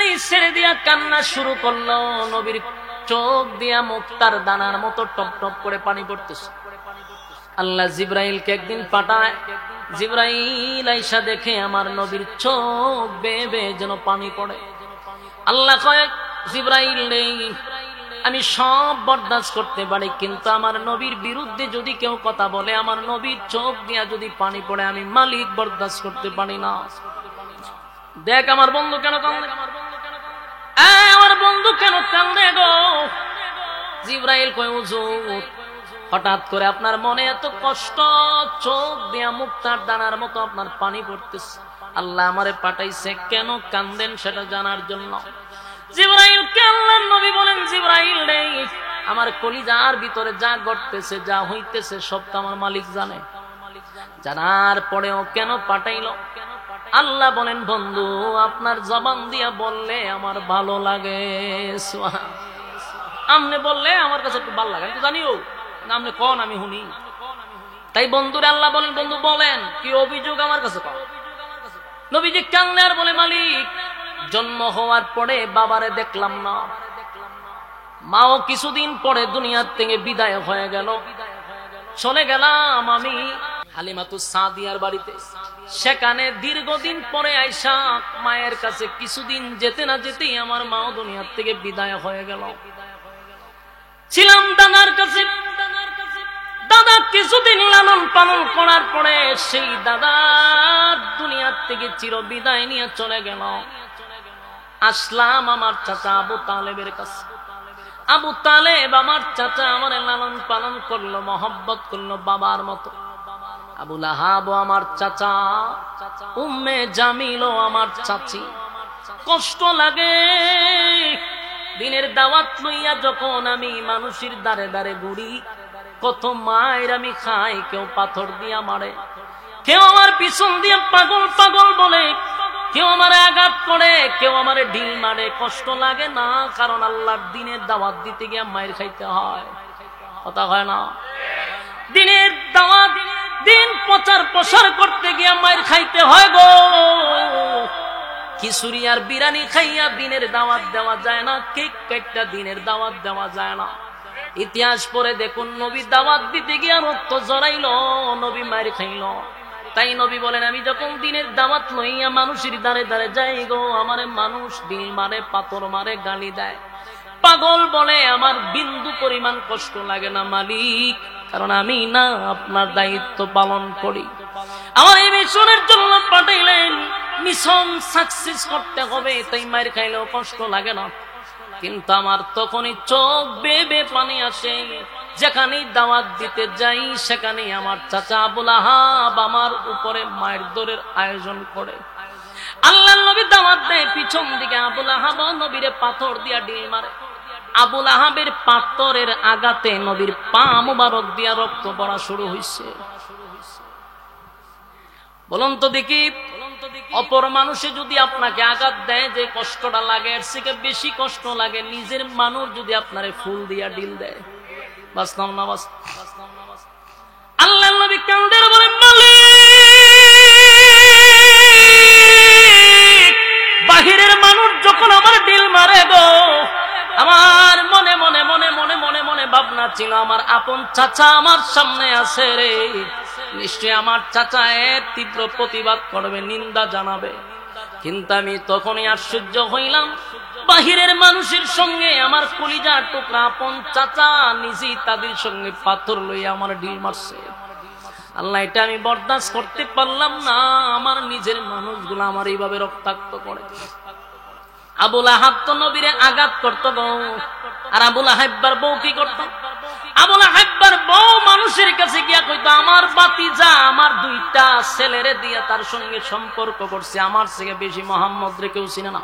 পানি ছেড়ে দিয়া কান্না শুরু করলো। নবীর চোখ দিয়া মুক্তার দানার মতো টপ টপ করে পানি পড়তেছে। আল্লাহ জিব্রাইলকে একদিন পাঠায়। জিব্রাইল আইসা দেখে আমার নবীর চোখ বেয়ে বেয়ে যেন পানি পড়ে। আল্লাহ কয়, জিব্রাইল রে, আমি সব বরদাস্ত করতে পারি, কিন্তু আমার নবীর বিরুদ্ধে যদি কেউ কথা বলে, আমার নবীর চোখ দিয়া যদি পানি পড়ে, আমি মালিক বরদাস্ত করতে পারি না। দেখ আমার বন্ধু কেন কান্দে, আমার বন্ধু কেন কান্দে গো। জিব্রাইল কয়, হুজুর, হঠাৎ করে আপনার মনে এত কষ্ট, চোখ দিয়া মুক্তার দানার মতো আপনার পানি পড়তেছে, আল্লাহ আমারে পাঠাইছে, কেন কান্দেন সেটা জানার জন্য। জিব্রাইলকে আল্লাহর নবী বলেন, জিব্রাইল রে, আমার কলিজার ভিতরে যা ঘটতেছে, যা হইতেছে, সব তো আমার মালিক জানে। জানার পরেও কেন পাঠাইলো? আল্লাহ বলেন, বন্ধু, আপনার জবান দিয়া বললে আমার ভালো লাগে। আমনে বললে আমার কাছে একটু ভালো লাগে, আমি তো জানিও না, আমনে কোন আমি শুনি। তাই বন্ধুরে আল্লাহ বলেন, বন্ধু বলেন কি অভিযোগ আমার কাছে পাও। নবীজি কান্না আর বলে, মালিক, জন্ম হওয়ার পরে বাবারে দেখলাম না, মাও কিছুদিন পরে দুনিয়ার থেকে বিদায় হয়ে গেল, চলে গেলাম আমি হালিমাতুস সাদিয়ার বাড়িতে। সেখানে দীর্ঘদিন পরে আইসা মায়ের কাছে কিছুদিন যেতে না যেতেই আমার মাও দুনিয়ার থেকে বিদায় হয়ে গেল। ছিলাম দাদার কাছে, দাদা কিছুদিন লালন পালন করার পরে সেই দাদা দুনিয়ার থেকে চির বিদায় নিয়ে চলে গেল। আসলাম আমার চাচা আবু তালেবের কাছে। আবু তালেব আমার চাচা আমার লালন পালন করলো, মহব্বত করলো বাবার মতো। আবু লাহাব আমার চাচা, উম্মে জামিল আমার চাচি। কষ্ট লাগে, দিনের দাওয়াত লইয়া যখন আমি মানুষের দ্বারে দ্বারে ঘুরি, কত মায়ের আমি খাই, কেউ পাথর দিয়া মারে, কেউ আমার পিছন দিয়ে পাগল পাগল বলে, কেউ আমার আঘাত করে, কেউ আমার ঢিল মারে। কষ্ট লাগে না? কারণ আল্লাহর দিনের দাওয়াত দিতে গিয়ে মায়ের খাইতে হয়, কথা হয় না? দিনের দাওয়াত, দিন প্রচার প্রসার করতে গিয়ে মায়ের খাইতে হয় গো। খিচুড়ি আর বিরিয়ানি খাইয়া দিনের দাওয়াত দেওয়া যায় না, কেক কেটটা দিনের দাওয়াত দেওয়া যায় না। ইতিহাস পড়ে দেখুন, নবী দাওয়াত দিতে গিয়া রক্ত জড়াইল, নবী মায়ের খাইল। তাই নবী বলেন, আমি যখন দিনের দাওয়াত লইয়া মানুষের দ্বারে দ্বারে যাই গো, আমারে মানুষ দিল মারে, পাথর মারে, গালি দেয়, পাগল বলে, আমার বিন্দু পরিমাণ কষ্ট লাগে না মালিক, কারণ আমি না আপনার দায়িত্ব পালন করি। আমার এই মিশনের জন্য পাঠাইলেন, মিশন সাকসেস করতে হবে, তাই মায়ের খাইলেও কষ্ট লাগে না। কিন্তু আমার তখনই চোখ বেয়ে বেয়ে পানি আসে। যেখানেই দাওয়াত দিতে যাই, সেখানেই আমার চাচা আবু লাহাব আমার উপরে মায়ের দৌড়ের আয়োজন করে। আল্লাহর নবী দাওয়াত দেয়, পিছন দিকে আবু লাহাব নবীরে পাথর দিয়া ঢিল মারে। আবু লাহাবের পাথরের আঘাতে নবীর পা মুবারক দিয়া রক্ত পড়া শুরু হয়েছে। বলুন তো দেখি, অপর মানুষে যদি আপনাকে আঘাত দেয়, যে কষ্টটা লাগে, এর থেকে বেশি কষ্ট লাগে নিজের মানুষ যদি আপনারে ফুল দিয়া ঢিল দেয়। বাস্তব না বাস্তব? আল্লাহর নবী কান্দের বলেন, মালিক, বাহিরের মানুষ যখন আমার ঢিল মারে গো, আমার মনে মনে মনে মনে মনে মনে ভাবনা ছিল, আমার আপন চাচা আমার সামনে আছে রে, নিশ্চয় আমার চাচা এর তীব্র প্রতিবাদ করবে, নিন্দা জানাবে। কিন্তু আমি তখনই আশ্চর্য হইলাম, বাহিরের মানুষের সঙ্গে আমার কলিজার টুকরা আপন চাচা নিজেই তাদের সঙ্গে পাথর লইয়া আমার ঢিল মারছে। আল্লাহ, এটা আমি বরদাস্ত করতে পারলাম না, আমার নিজের মানুষগুলো আমার এইভাবে রক্তাক্ত করে। আবু লাহাব তো নবীরে আঘাত করতো গো, আর আবু লাহাবের বউ কি করতো? আবু লাহাবের বউ মানুষের কাছে গিয়া কইতো, আমার বাতিজা আমার দুইটা ছেলেরে দিয়া তার সঙ্গে সম্পর্ক করছে, আমার থেকে বেশি মোহাম্মদ রে কেউ চিনে না।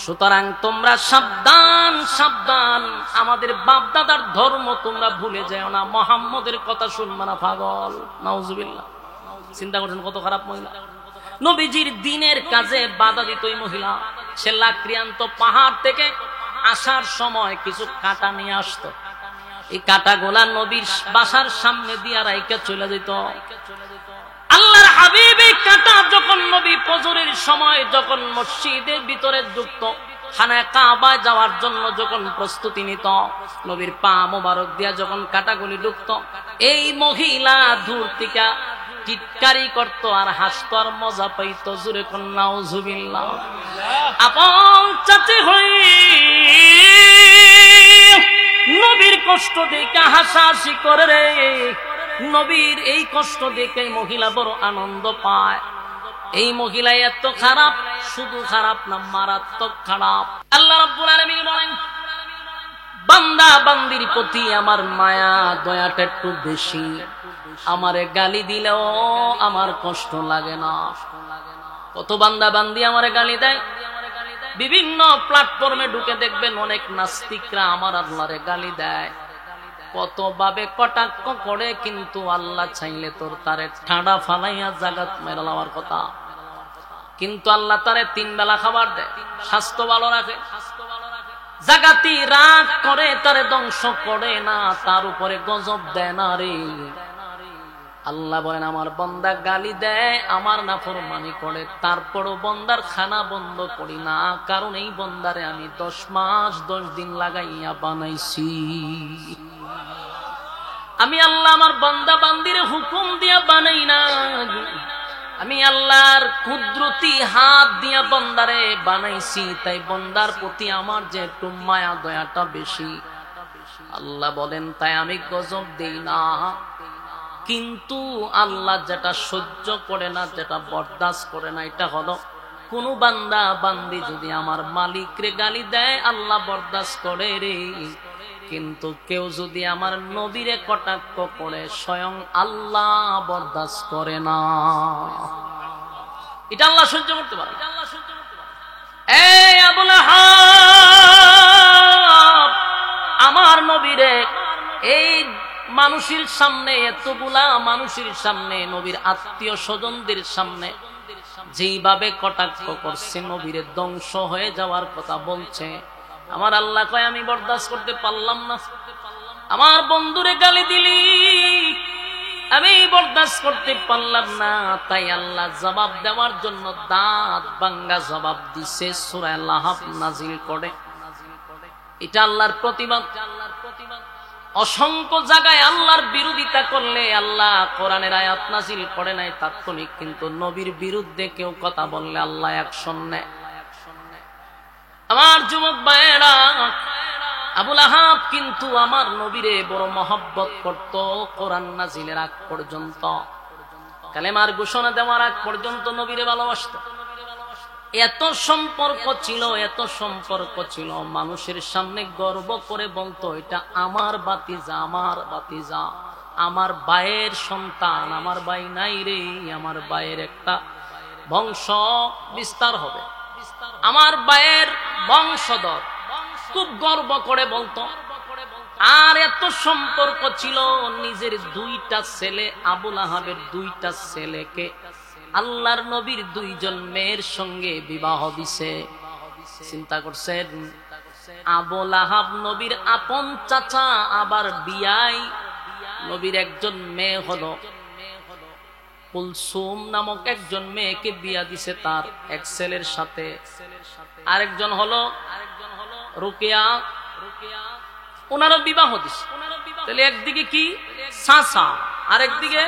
সুতরাং তোমরা সাবধান সাবধান, আমাদের বাপ দাদার ধর্ম তোমরা ভুলে যাও না, মোহাম্মদের কথা শুনবা না পাগল। নাউজুবিল্লাহ। চিন্তা করছেন কত খারাপ মহিলা। নবীজির দিনের কাজে বাধা দিত এই মহিলা। সে লাকড়িয়ান্ত পাহাড় থেকে আসার সময় কিছু কাঁটা নিয়ে আসতো, এই কাঁটাগুলা নবীর বাসার সামনে দিয়া রাইখা চলে যেত। আল্লাহর হাবিব এই কাঁটা যখন নবী ফজরের সময় যখন মসজিদের ভিতরে যুক্ত খানায় কাবায় যাওয়ার জন্য যখন প্রস্তুতি নিত, নবীর পা মোবারক দিয়া যখন কাঁটাগুলি ঢুকত, এই মহিলা দূর থেকে টিটকারি করতো আর হাসতো আর মজা পাইতো। জুরে কন্যা নাউজুবিল্লাহ। আপন চাচি হই নবীর কষ্ট দেখে হাসাহাসি করে রে। নবীর এই কষ্ট দেখে মহিলা বড় আনন্দ পায়। এই মহিলা এত খারাপ, শুধু খারাপ না, মারাত্মক খারাপ। আল্লাহ রাব্বুল আলামিন বলেন, বান্দা বান্দির প্রতি আমার মায়া দয়াটা একটু বেশি। আমারে গালি দিলেও আমার কষ্ট লাগে না। কত বান্দা বান্দি আমারে গালি দেয়। বিভিন্ন প্ল্যাটফর্মে ঢুকে দেখবেন অনেক নাস্তিকরা আমার আল্লাহরে গালি দেয়, কত ভাবে কটাক্ষ করে, কিন্তু আল্লাহ চাইলে তোর তারে ঠাডা ফালাইয়া জাগাত মেরা লওয়ার কথা। কিন্তু আল্লাহ তারে 3 বেলা খাবার দেয়, স্বাস্থ্য ভালো রাখে। জাগাতি রাগ করে তারে ধ্বংস করে না, তার উপরে গজব দেয় না রে। আল্লাহ বলেন, আমার বান্দা গালি দেয়, আমার নাফরমানি করে, তারপরও বান্দার খানা বন্ধ করি না, কারণ এই বান্দারে আমি 10 মাস 10 দিন লাগাইয়া বানাইছি। আমি আল্লাহ আমার বান্দা বান্দির হুকুম দিয়া বানাই না, আমি আল্লাহর কুদরতি হাত দিয়া বান্দারে বানাইছি। তাই বান্দার প্রতি আমার যে একটু মায়া দয়াটা বেশি। আল্লাহ বলেন, তাই আমি গজব দেই না। কিন্তু আল্লাহ যেটা সহ্য করে না, যেটা বরদাস্ত করে না, এটা হলো কোন বান্দা বান্দি যদি আমার মালিকরে গালি দেয়, আল্লাহ বরদাস্ত করে রে। কিন্তু কেউ যদি আমার নবীরে কটাক্ষ করে, স্বয়ং আল্লাহ বরদাস্ত করে না। এটা আল্লাহ সহ্য করতে পারে। এই আবু লাহাব আমার নবীরে এই মানুষের সামনে, এতগুলা মানুষের সামনে, নবীর আত্মীয় স্বজনদের সামনে যেইভাবে কটাক্ষ করছে, নবীরে ধ্বংস হয়ে যাওয়ার কথা বলছে, আমার আল্লাহ কয় আমি বরদাস্ত করতে পারলাম না। আমার বন্ধুরে গালি দিলি, আমি বরদাস্ত করতে পারলাম না। তাই আল্লাহ জবাব দেওয়ার জন্য দাঁত ভাঙ্গা জবাব দিছে, সূরা লাহাব নাজিল করে। এটা আল্লাহর প্রতিবাদ। অসংখ্য জায়গায় আল্লাহর বিরোধিতা করলে আল্লাহ কোরআনের আয়াত নাজিল করে নাই তাৎক্ষণিক, কিন্তু নবীর বিরুদ্ধে কেউ কথা বললে আল্লাহ অ্যাকশন নেয়। আমার যুবক ভাইয়েরা, আবু লাহাব কিন্তু আমার নবীরে বড় মহব্বত করত। কোরআন নাজিলের আগ পর্যন্ত, কালেমার ঘোষণা দেওয়ার আগ পর্যন্ত নবীরে ভালোবাসত। এত সম্পর্ক ছিল, এত সম্পর্ক ছিল, মানুষের সামনে গর্ব করে বলতো, এটা আমার বাতিজা, আমার বাতিজা, আমার ভাইয়ের সন্তান, আমার ভাই নাই রে, আমার ভাইয়ের একটা বংশ বিস্তার হবে, আমার ভাইয়ের বংশধর, খুব গর্ব করে বলতো। আর এত সম্পর্ক ছিল, নিজের 2টা ছেলে, আবু লাহাবের 2টা ছেলেকে আল্লাহর নবীর 2জন মেয়ের সঙ্গে বিবাহ দিছে। চিন্তা করছেন, আবু লাহাব নবীর আপন চাচা, আবার বিয়াই নবীর একজন মেয়ে হলো কুলসুম নামক একজন মেয়েকে বিয়া দিছে তার এক ছেলের সাথে। আরেকজন হলো রুকিয়া, ওনারও বিবাহ দিছে। তাহলে একদিকে কি চাচা, আরেকদিকে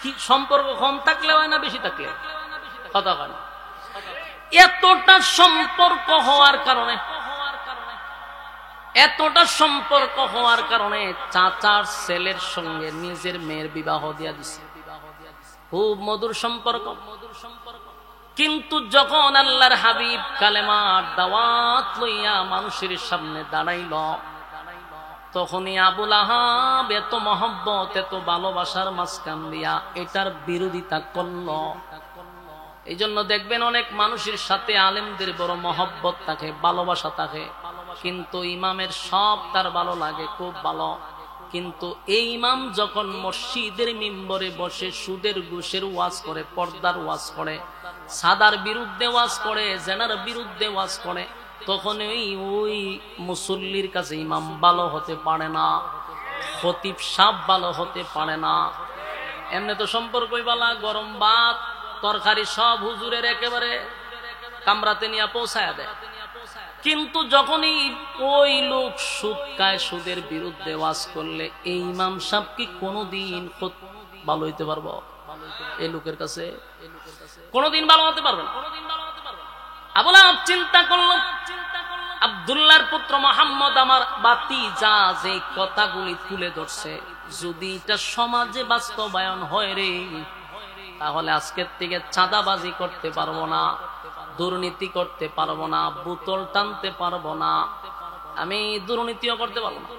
কি সম্পর্ক কম থাকলে হয় না বেশি থাকলে কথা হয় না। এতটা সম্পর্ক হওয়ার কারণে, এতটা সম্পর্ক হওয়ার কারণে চাচার ছেলের সঙ্গে নিজের মেয়ের বিবাহ দিয়া দিছে। খুব মধুর সম্পর্ক। কিন্তু যখন আল্লাহর হাবিব কালেমার দাওয়াত লইয়া মানুষের সামনে দাঁড়াইল, তখনই আবু লাহাব এত মহব্বত, এত ভালোবাসার মাঝখান দিয়া এটার বিরোধিতা করল। এই জন্য দেখবেন অনেক মানুষের সাথে আলেমদের বড় মহব্বত থাকে, ভালোবাসা থাকে, কিন্তু ইমামের সব তার ভালো লাগে, খুব ভালো। কিন্তু এই ইমাম যখন মসজিদের মিম্বরে বসে সুদের ঘুষের ওয়াজ করে, পর্দার ওয়াজ করে, সাদার বিরুদ্ধে ওয়াজ করে, জেনার বিরুদ্ধে ওয়াজ করে, তখন ওই মুসল্লির কাছে ইমাম ভালো হতে পারে না, খতিব সাহেব ভালো হতে পারে না। এমনি তো সম্পর্কই বালা, গরম ভাত তরকারি সব হুজুরের একেবারে কামরাতে নিয়ে পৌঁছায় দেয়। কিন্তু যখনই ওই লোক সুদ খায়, সুদের বিরুদ্ধে ওয়াজ করলে এই ইমাম সাহেব কি কোনোদিন ভালো হইতে পারবো? এই লোকের কাছে কোনোদিন ভালো হতে পারবে না। আবু লাহাব চিন্তা করল, আব্দুল্লাহর পুত্র মুহাম্মদ আমার ভাতিজা যে কথাগুলি তুলে ধরছে, যদি এটা সমাজে বাস্তবায়ন হয় রে, তাহলে আজকের থেকে চাঁদাবাজি করতে পারবো না, দুর্নীতি করতে পারবো না, বোতল টানতে পারবো না, আমি দুর্নীতিও করতে পারবো না।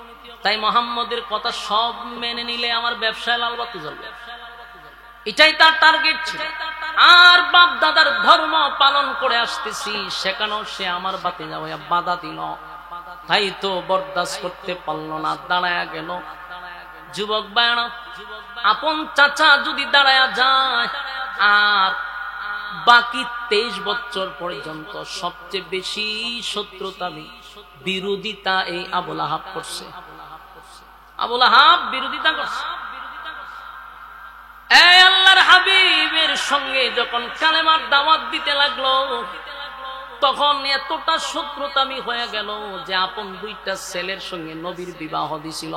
তাই মুহাম্মদের কথা সব মেনে নিলে আমার ব্যবসায় লাল বাতি জ্বলবে, এটাই তার টার্গেট ছিল। আর বাপ দাদার ধর্ম পালন করে আসতেছি, সেখানেও সে আমার বাতি যাওয়া বাধা দিল। তাই তো বরদাস্ত করতে পারলো না, দাঁড়ায়া গেল। যুবক বায়না, আপন চাচা যদি দাঁড়ায়া যায়, আর বাকি 23 বছর পর্যন্ত সবচেয়ে বেশি শত্রুতা বিরোধিতা এই আবু লাহাব করছে। আবু লাহাব বিরোধিতা করছে। এই আল্লাহর হাবিবের সঙ্গে যখন কালেমার দাওয়াত দিতে লাগলো, তখন এতটা শত্রুতামি হয়ে গেল যে আপন 2টা ছেলের সঙ্গে নবীর বিবাহ দিছিল।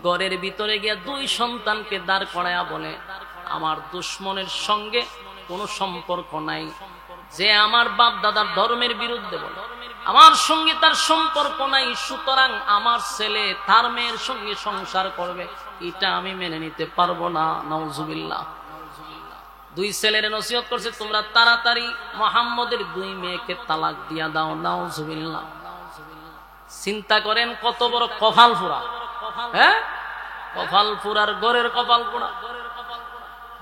ঘরের ভিতরে গিয়ে 2 সন্তানকে দাঁড় করায়া বলে, আমার দুশ্মনের সঙ্গে কোনো সম্পর্ক নাই, যে আমার বাপ দাদার ধর্মের বিরুদ্ধে বলে আমার সঙ্গে তার সম্পর্ক নাই, সুতরাং আমার ছেলে তার মেয়ের সঙ্গে সংসার করবে, এটা আমি মেনে নিতে পারবো না। নাউজুবিল্লাহ। 2 ছেলের নসিহত করছে, তোমরা তাড়াতাড়ি মুহাম্মদের 2 মেয়েকে তালাক দিয়া দাও। নাউজুবিল্লাহ। চিন্তা করেন কত বড় কপাল পোড়া, হ্যাঁ, কপাল পোড়ার ঘরের কপাল পোড়া।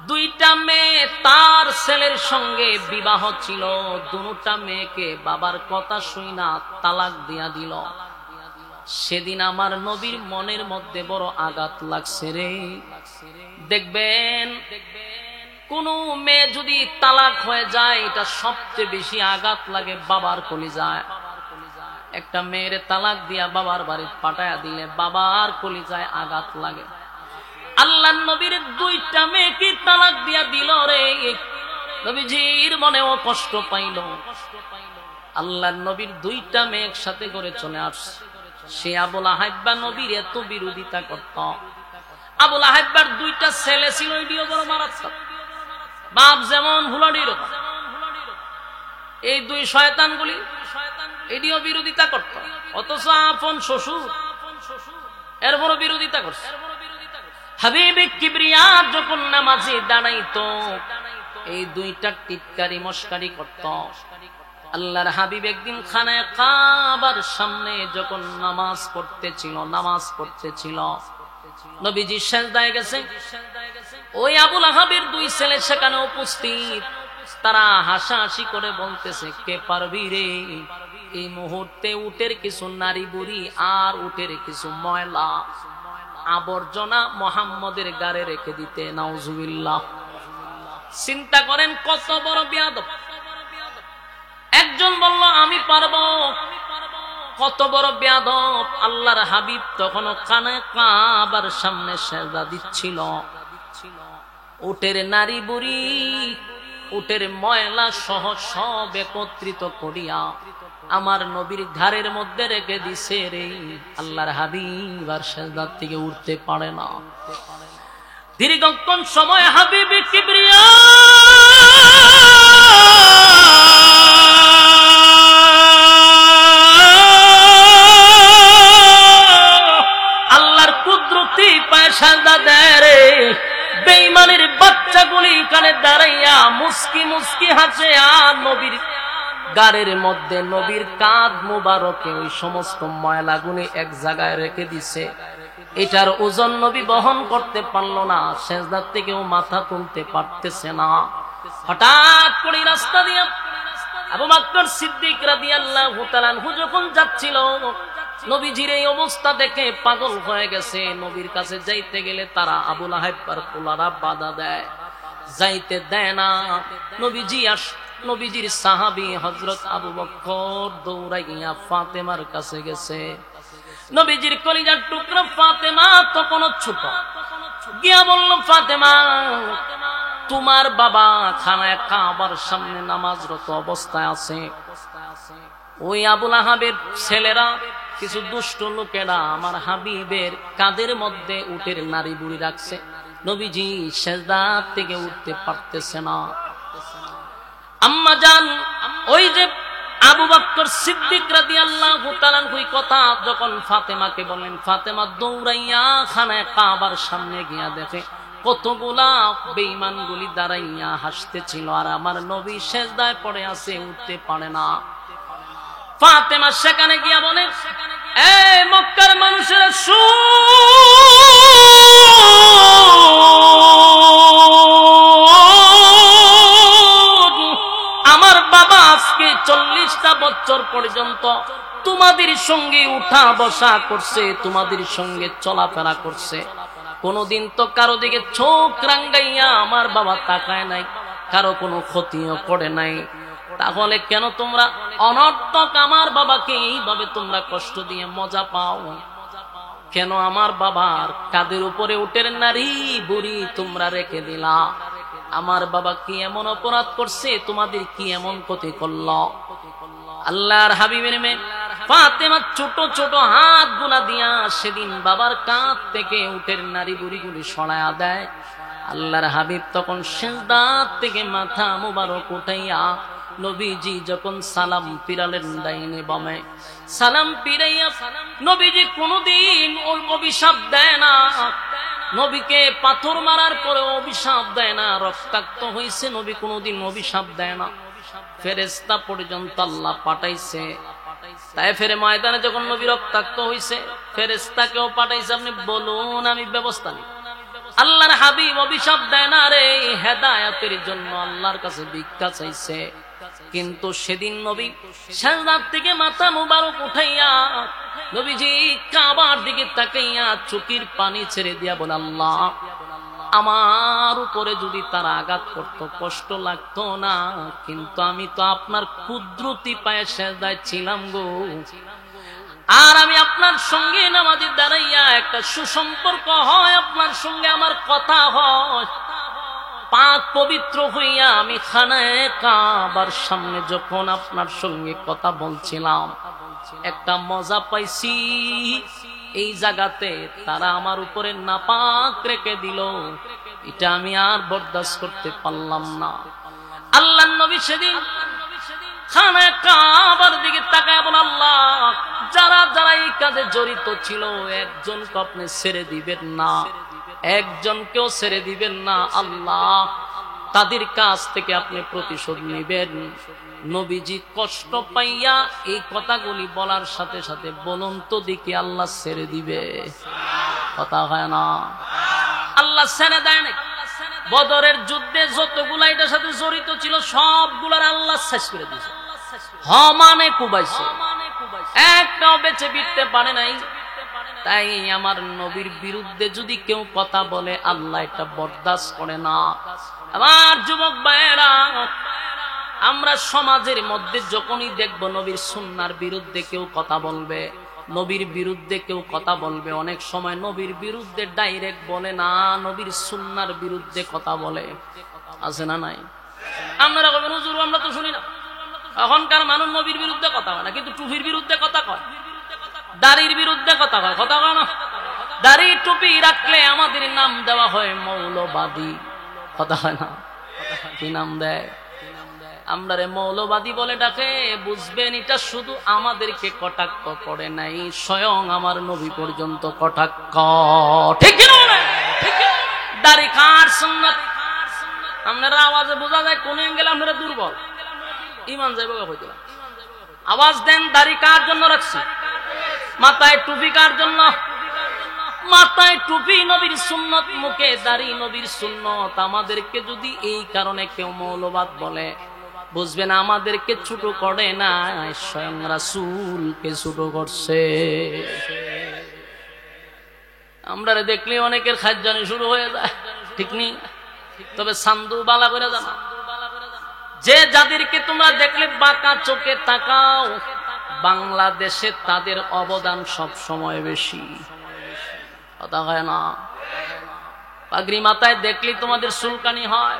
2টা মেয়ে তার ছেলের সঙ্গে বিবাহ ছিল, 2টা মেয়েকে বাবার কথা শুইনা তালাক দিয়া দিল। সেদিন আমার নবীর মনের মধ্যে বড় আঘাত লাগছে রে। দেখবেন কোন মেয়ে যদি তালাক হয়ে যায়, এটা সবচেয়ে বেশি আঘাত লাগে বাবার কলিজায়। একটা মেয়ের তালাক দিয়া বাবার বাড়ি পাঠায়া দিলে বাবার কলিজায় আঘাত লাগে। আল্লাহর নবীর 2টা মেয়েকে তালাক দিয়া দিল রে, নবীজির মনেও কষ্ট পাইল। আল্লাহর নবীর 2টা মেয়ে একসাথে করে চলে আসছে। সে আবু লাহাব নবীর এত বিরোধিতা করত। আবু লাহাবের 2টা ছেলে ছিল, এটিও বড় মারাত্মক। বাপ যেমন হুলাডির, এই 2 শয়তানগুলি এটিও বিরোধিতা করত। অথচ আপন শ্বশুর এর বড় বিরোধিতা করছে। হাবিবে কিবরিয়া যখন নামাজে দাঁড়াইতো, এই 2টা টিটকারি মস্কারি করত। আল্লাহর হাবিব একদিন খানায় কাবার সামনে যখন নামাজ পড়তেছিল, নবীজি সিজদায় গেছে। ওই আবু লাহাবের 2 ছেলে সেখানে উপস্থিত। তারা হাসাহাসি করে বলতেছে, কে পারবি রে এই মুহূর্তে উটের কিছু নারী বুড়ি আর উটের কিছু ময়লা আবর্জনা মুহাম্মদের গায়ে রেখে দিতে। নাউজুবিল্লাহ। চিন্তা করেন কত বড় বেয়াদব। একজন বলল আমি পারবো, কত বড় বেয়াদব। আল্লাহর হাবিব তখনও খানায় কাবার সামনে সিজদা দিচ্ছিল। উটের নারী বুড়ি, উটের ময়লা সহ সব একত্রিত করিয়া আমার নবীর ঘাড়ের মধ্যে রেখে দিছে রে। আল্লাহর হাবিব আর সিজদা থেকে উঠতে পারে না। দীর্ঘক্ষণ সময় হাবিব কিবরিয়া আল্লাহর কুদরতি পায়ে সিজদা দেয় রে। বেঈমানের বাচ্চাগুলি কানে দাঁড়াইয়া মুস্কি মুস্কি হাসে, আর নবীর গাড়ের মধ্যে নবীর কাঁধ মুবারকে ওই সমস্ত ময়লাগুলি এক জায়গায় রেখে দিছে। এটার ওজন নবী বহন করতে পারলো না, সিজদা থেকেও মাথা তুলতে পারতেছে না। হঠাৎ করে রাস্তা দিয়ে আবু বকর সিদ্দিক রাদিয়াল্লাহু তাআলা আনহু যখন যাচ্ছিল, নবীজির এই অবস্থা দেখে পাগল হয়ে গেছে। নবীর কাছে যাইতে গেলে তারা আবু লাহাব আর পোলারা বাধা দেয়, যাইতে দেয় না। নবীজির সাহাবী হযরত আবু বকর দৌড়াইয়া ফাতেমার কাছে গেছে। নবীজির কলিজার টুকরা ফাতেমা তখনও ছোট, গিয়া বলল, ফাতেমা তোমার বাবা খানায় কাবার সামনে নামাজরত অবস্থায় আছে। ওই আবুল আহাবের ছেলেরা, কিছু দুষ্ট লোকেরা আমার হাবিবের কাঁধের মধ্যে উটের নাড়ি বুড়ি রাখছে। নবীজি সেজদা থেকে উঠতে পারতেছে না। আম্মা জান, ওই যে আবু বকর সিদ্দিক রাদিয়াল্লাহু তাআলা ওই কথা যখন ফাতেমাকে বলেন, ফাতেমা দৌড়াইয়া খানায় কাবার সামনে গিয়া দেখে কতগুলা বেঈমানগুলি দাঁড়াইয়া হাসতেছিল, আর আমার নবী সেজদায় পড়ে আছে, উঠতে পারে না। ফাতেমা সেখানে গিয়া বলে, এই মক্কার মানুষেরা আমার বাবা আজকে 40টা বছর পর্যন্ত তোমাদের সঙ্গে উঠা বসা করছে, তোমাদের সঙ্গে চলাফেরা করছে, কোনদিন তো কারো দিকে চোখ রাঙ্গাইয়া আমার বাবা তাকায় নাই, কারো কোনো ক্ষতিও করে নাই। তাহলে কেন তোমরা অনর্থক আমার বাবাকে এইভাবে তোমরা কষ্ট দিয়ে মজা পাও? কেন আমার বাবার কাঁধের উপরে উটের নারী বুড়ি তোমরা রেখে দিলা? আমার বাবা কি এমন অপরাধ করছে? তোমাদের কি এমন ক্ষতি করল? আল্লাহর হাবিবের মেয়ে ফাতেমা ছোট ছোট হাত গুলা দিয়া সেদিন বাবার কাঁধ থেকে উটের নারী বুড়িগুলি সরায়া দেয়। আল্লাহর হাবিব তখন সিজদা থেকে মাথা মুবারক উঠাইয়া নবীজি যখন সালাম ফিরালেন ডাইনে বামে, সালাম ফিরাইয়া নবীজি কোনদিন ওই অভিশাপ দেয় না। নবীকে পাথর মারার পরে অভিশাপ দেয় না, রক্তাক্ত হয়েছে নবী কোনদিন অভিশাপ দেয় না। ফেরেশতা পর্যন্ত আল্লাহ পাঠাইছে। তাই ফেরে ময়দানে যখন নবী রক্তাক্ত হয়েছে, ফেরেশতাকেও পাঠাইছে, আপনি বলুন আমি ব্যবস্থা নিই। আল্লাহর হাবিব অভিশাপ দেয় না রে, হেদায়েতের জন্য আল্লাহর কাছে ভিক্ষা চাইছে। কিন্তু সেদিন নবী সিজদা থেকে মাথা মুবারক উঠাইয়া নবীজি কাবার দিকে তাকাইয়া চোখের পানি ছেড়ে দিয়া বলে, আল্লাহ আমার উপরে যদি তারা আঘাত করতো কষ্ট লাগতো না, কিন্তু আমি তো আপনার কুদরতি পায়ে সিজদায় ছিলাম গো, আর আমি আপনার সঙ্গে নামাজে দাঁড়াইয়া একটা সুসম্পর্ক হয়, আপনার সঙ্গে আমার কথা হয়, পাক পবিত্র হইয়া আমি খানায় কাবার সামনে যখন আপনার সঙ্গে কথা বলছিলাম একটা মজা পাইছি। এই জায়গাতে তারা আমার উপরে নাপাক রেখে দিল, এটা আমি আর বরদাস্ত করতে পারলাম না। আল্লাহর নবী সেদিন খানায় কাবার দিকে তাকায় বলে, আল্লাহ যারা যারা এই কাজে জড়িত ছিল একজনকে আপনি ছেড়ে দিবেন না, একজনকেও ছেড়ে দিবেন না, আল্লাহ তাদের কাছ থেকে আপনি প্রতিশোধ নেবেন। নবীজি কষ্ট পাইয়া এই কথাগুলি বলার সাথে সাথে বলুন তো দেখি আল্লাহ ছেড়ে দিবে? কথা হয় না, আল্লাহ ছেড়ে দেয় না। বদরের যুদ্ধে যতগুলা এটার সাথে জড়িত ছিল সবগুলার আল্লাহ শেষ করে দিয়েছে, মানে কুবাইছে, একটাও বেঁচে ফিরতে পারে নাই। তাই আমার নবীর বিরুদ্ধে যদি কেউ কথা বলে আল্লাহ এটা বরদাস্ত করে না। আমার যুবক ভাইয়েরা, আমরা সমাজের মধ্যে যখনই দেখব নবীর সুন্নাহর বিরুদ্ধে কেউ কথা বলবে, নবীর বিরুদ্ধে কেউ কথা বলবে, অনেক সময় নবীর বিরুদ্ধে ডাইরেক্ট বলে না, নবীর সুন্নাহর বিরুদ্ধে কথা বলে, আছে না নাই? আপনারা বলবেন হুজুর আমরা তো শুনি না। এখনকার মানুষ নবীর বিরুদ্ধে কথা হয় না, কিন্তু টুপির বিরুদ্ধে কথা কয়, দাড়ির বিরুদ্ধে কথা কয়, কথা কয় না? দাড়ি টুপি রাখলে আমাদের নাম দেওয়া হয় মৌলবাদী, কথা হয় না? কি নাম দেয়? আমরা রে মৌলবাদী বলে ডাকে। বুঝবেন এটা শুধু আমাদেরকে কটাক্ষ করে নাই, স্বয়ং আমার নবী পর্যন্ত কটাক্ষ। ঠিক না? দাড়ি কার সুন্নাত আপনারা আওয়াজে বোঝা যায় কোন অ্যাঙ্গেলে আপনারা দুর্বল, ইমান যাইব হইতে। আওয়াজ দেন, দাড়ি কার জন্য রাখছি? মাথায় টুপি কার জন্য? মাথায় টুপি নবীর সুন্নত, মুখে দাড়ি নবীর সুন্নত। আমাদেরকে যদি এই কারণে কেউ মৌলবাদ বলে, বুঝবেন আমাদেরকে ছোট করে না, স্বয়ং রাসূলকে ছোট করছে। আমরা দেখলে অনেকের খাজ্জানি শুরু হয়ে যায়, ঠিক নেই? তবে সান্দু বালা করে জানা, যে যাদেরকে তোমরা দেখলে বাঁকা চোখে তাকাও, বাংলাদেশে তাদের অবদান সব সময় বেশি, কথা হয় না? পাগড়ি মাথায় দেখলি তোমাদের সুলকানি হয়।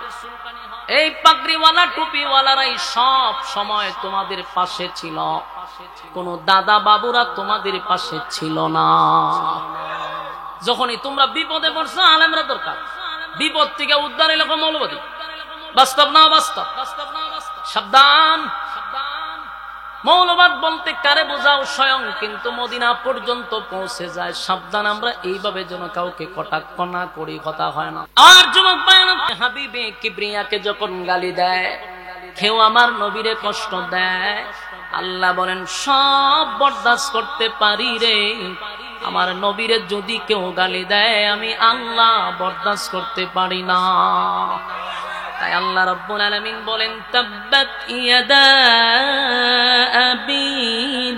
এই পাগড়িওয়ালা টুপিওয়ালারাই সব সময় তোমাদের পাশে ছিল, কোন দাদা বাবুরা তোমাদের পাশে ছিল না। যখনই তোমরা বিপদে পড়ছো, আলেমরা দরকার। বিপদ থেকে উদ্ধার এলাকা মৌলবাদী। বাস্তব না বাস্তব? সাবধান। মৌলবাদ বলতে কারে বোঝাও? স্বয়ং কিন্তু মদিনা পর্যন্ত পৌঁছে যায়। সাবধান, আমরা এইভাবে যেন কাউকে কটাক্ষ না করি, কথা হয় না। আর যুবক ভাইরা, হাবিবে কিবরিয়াকে যখন গালি দেয়, কেউ আমার নবীরে কষ্ট দেয়, আল্লাহ বলেন সব বরদাস্ত করতে পারি রে, আমার নবীরে যদি কেউ গালি দেয় আমি আল্লাহ বরদাস্ত করতে পারি না। তাই আল্লাহ রাব্বুল আলামিন বলেন তাব্বাত ইয়াদা আবি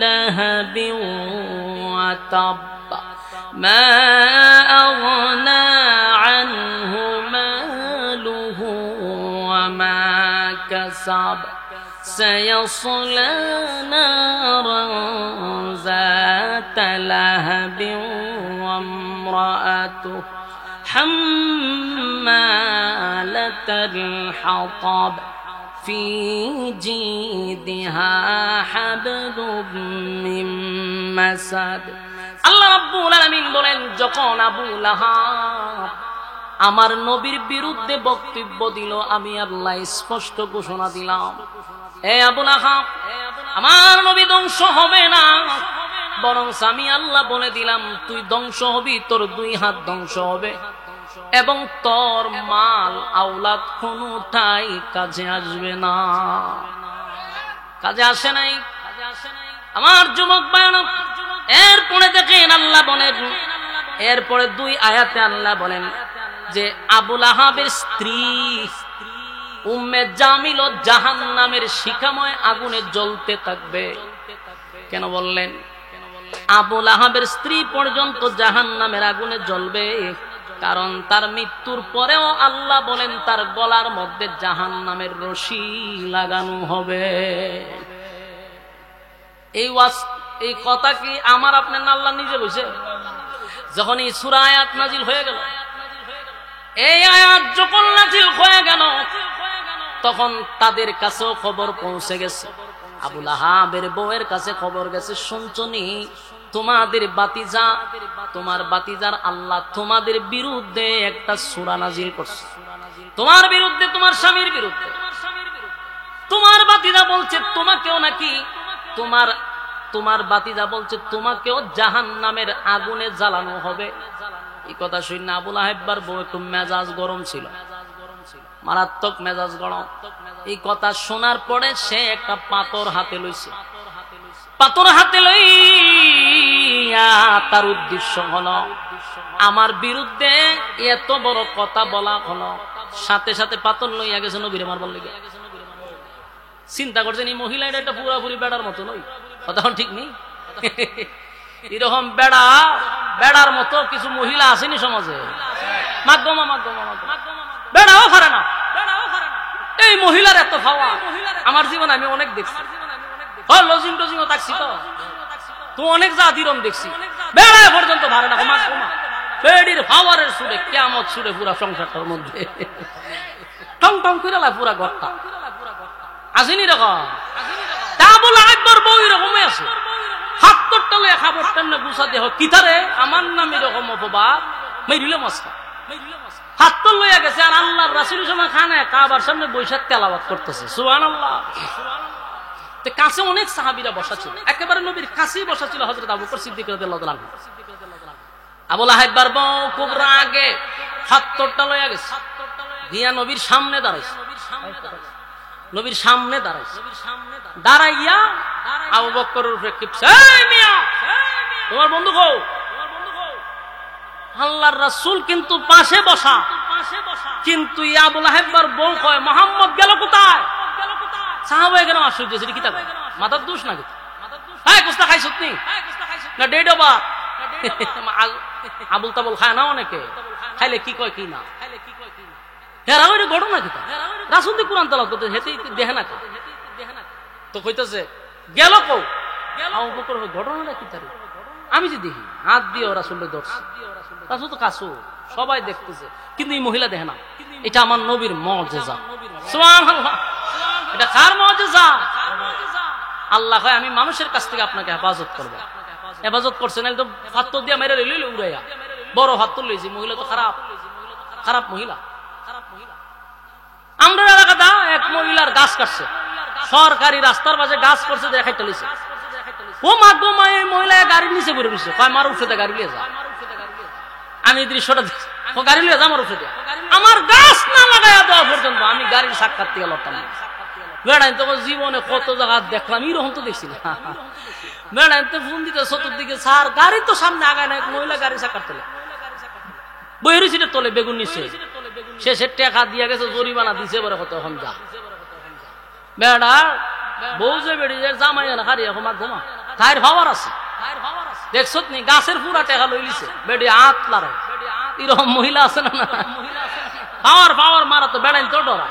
লাহাবি ওয়া তাব্বা মা আগনা আনহু মালুহু ওয়া মা কাসাব সায়াসলা নারান যাতা লাহাবি ওয়া ইমরাআতুহু حمالة الحطب في جيدها حبل من مسد। আল্লাহ রাব্বুল আলামিন বলেন, যখন আবু লাহাব আমার নবীর বিরুদ্ধে বক্তব্য দিল, আমি আল্লাহ স্পষ্ট ঘোষণা দিলাম, এ আবু লাহাব, আমার নবী ধ্বংস হবে না, বরং আমি আল্লাহ বলে দিলাম তুই ধ্বংস হবি, তোর 2 হাত ধ্বংস হবে এবং তোর মাল আওলাদ কোনটাই কাজে আসবে না। কাজে আসে নাই আমার যুবক ভাইরা। এরপরে দেখেন আল্লাহ বলেন, এরপরে 2 আয়াতে আল্লাহ বলেন যে আবু লাহাবের স্ত্রী উম্মে জামিল জাহান্নামের শিখাময় আগুনে জ্বলতে থাকবে। কেন বললেন? আবু লাহাবের স্ত্রী পর্যন্ত জাহান্নামের আগুনে জ্বলবে, কারণ তার মৃত্যুর পরেও আল্লাহ বলেন তার গলার মধ্যে জাহান্নামের রশি লাগানো হবে। এই কথা কি আমার আপনার আল্লাহ নিজে বলছে? যখন এই সূরা আয়াত নাজিল হয়ে গেল, এই আয়াত যখন নাজিল হয়ে গেল, তখন তাদের কাছেও খবর পৌঁছে গেছে, আবু লাহাবের বউয়ের কাছে খবর গেছে, শুনছনি তোমাদের বাতিজা, তোমার বাতিজার আল্লাহ তোমাদের বিরুদ্ধে একটা সূরা নাজিল করছে, তোমার বিরুদ্ধে, তোমার স্বামীর বিরুদ্ধে। তোমার বাতিজা বলছে তোমাকেও নাকি, তোমার বাতিজা বলছে তোমাকেও জাহান্নামের আগুনে জ্বালানো হবে। এই কথা শুনে আবু লাহাবের বউ একটু মেজাজ গরম ছিল, মারাত্মক মেজাজ গরম। এই কথা শোনার পরে সে একটা পাথর হাতে লইছে। পাথর হাতে লইয়া তার উদ্দেশ্য হলো আমার বিরুদ্ধে এত বড় কথা বলা হলো, সাথে সাথে পাথর লইয়া গেছে নবীরে মারবার লেগে। চিন্তা করছেন এই মহিলা এটা পুরাপুরি বেড়ার মতো নই, কথা ঠিক নেই? এরকম বেড়ার মতো কিছু মহিলা আসেনি সমাজে, মাধ্যমা বেড়াও পারে না। এই মহিলার এত খাওয়া আমার জীবন আমি অনেক দেখছি, লজিং টজিংও থাকছি তো অনেক জাতিরম দেখছি, বেড়ায় পর্যন্ত ভারে না। বেড়ির পাওয়ারের সুরে কিয়ামত সুরে পুরা সংসারটার মধ্যে টং টং করে পুরা ঘরটা আসেনি রকম। তা বলে একবার বই রকমই আছে, হাত তোরটালে খাবার টান্না গুছা দেহ কিতারে আমার নাম এরকম অপবাদ মেরিলে মস্কা হাত তোর লইয়া গেছে। আর আল্লাহর রাসূল সময় খানে কাবার সামনে বৈশাখ তেলাওয়াত করতেছে, সুবহানাল্লাহ। কাছে অনেক সাহাবীরা বসা ছিল, একেবারে নবীর কাছেই বসা ছিল হযরত আবু বকর সিদ্দিক রাদিয়াল্লাহু তাআলা। আবু লাহাবের বউ খুব রাগে হাত তোরটা লইয়া গেছে, দিয়া নবীর সামনে দাঁড়াইছে। নবীর সামনে দাঁড়াইয়া আবু বকরের উপরে কিপছে, এই মিয়া তোমার বন্ধু কও? আল্লাহর রাসূল কিন্তু পাশে বসা, কিন্তু আবু লাহাবের বউ কয় মুহাম্মদ গেল কোথায়? সাহাবায়ে কেন আশ্চর্য, সেটা কি থাকে মাথার দোষ নাকি? হ্যাঁ কুস্তা খাইছত নি না ডেড বা আবুল তাবুল খায় না, অনেকে খাইলে কি কয় কি না। হেরা ওই ঘটনা কি রাসূল দি কুরআন তেলাওয়াত করতে হেতে দেখে না তো কইতাছে গেল কও? আবু বকর ঘটনাটা কি তার? আমি যে দেখি হাত দিয়ে রাসূলের দর্শ, রাসূল তো কাছু সবাই দেখতেছে, কিন্তু এই মহিলা দেখে না। এটা আমার নবীর মুজিজা। সুবহানাল্লাহ। এটা কার মুজিজা? আল্লাহ কয় আমি মানুষের কাছ থেকে আপনাকে হেফাজত করব। হেফাজত করছেন, একদম ফাত্তর দিয়া মেরে লইল উড়াইয়া, বড় ফাত্তর লইছি। মহিলা তো খারাপ, খারাপ মহিলা। আমরা এলাকাটা এক মহিলার গাছ কাটছে, সরকারি রাস্তার পাশে গাছ করছে, দেখাইতে লইছে। ও মা গো মা, এই মহিলা গাড়ির নিচে পড়ে রয়েছে, কয় মার উঠে গাড়ি লিয়ে যা। আমি দৃশ্যটা দেখছি, ও গাড়ি লিয়ে যা, আমার উঠে দেয়া। আমার গাছ না লাগাইয়া দেওয়া পর্যন্ত আমি গাড়ির সাক্ষাৎ থেকে লড়তাম না। বেড়াই তো জীবনে কত জায়গা দেখলাম, এরকম তো দেখছি না। বেড়াই তো ফোন দিতে চতুর্দিকে, স্যার গাড়ি তো সামনে আগায় না, মহিলা গাড়ি সাক্ষাৎ তোলে, বইয়ের সিটে তোলে, বেগুন নিচে সে টাকা দিয়ে গেছে, জরিমানা দিছে বলে কত। এখন যা বেড়া বউ যে বেড়িয়ে জামাই না হারি, এখন ঘুমা তাইর হওয়ার আছে। দেখছ নি গাছের পুরা টাকা লই লিছে, বেড়ি হাত লড়াই। এরকম মহিলা আছে না? পাওয়ার পাওয়ার মারা তো বেড়াইন তো ডরা।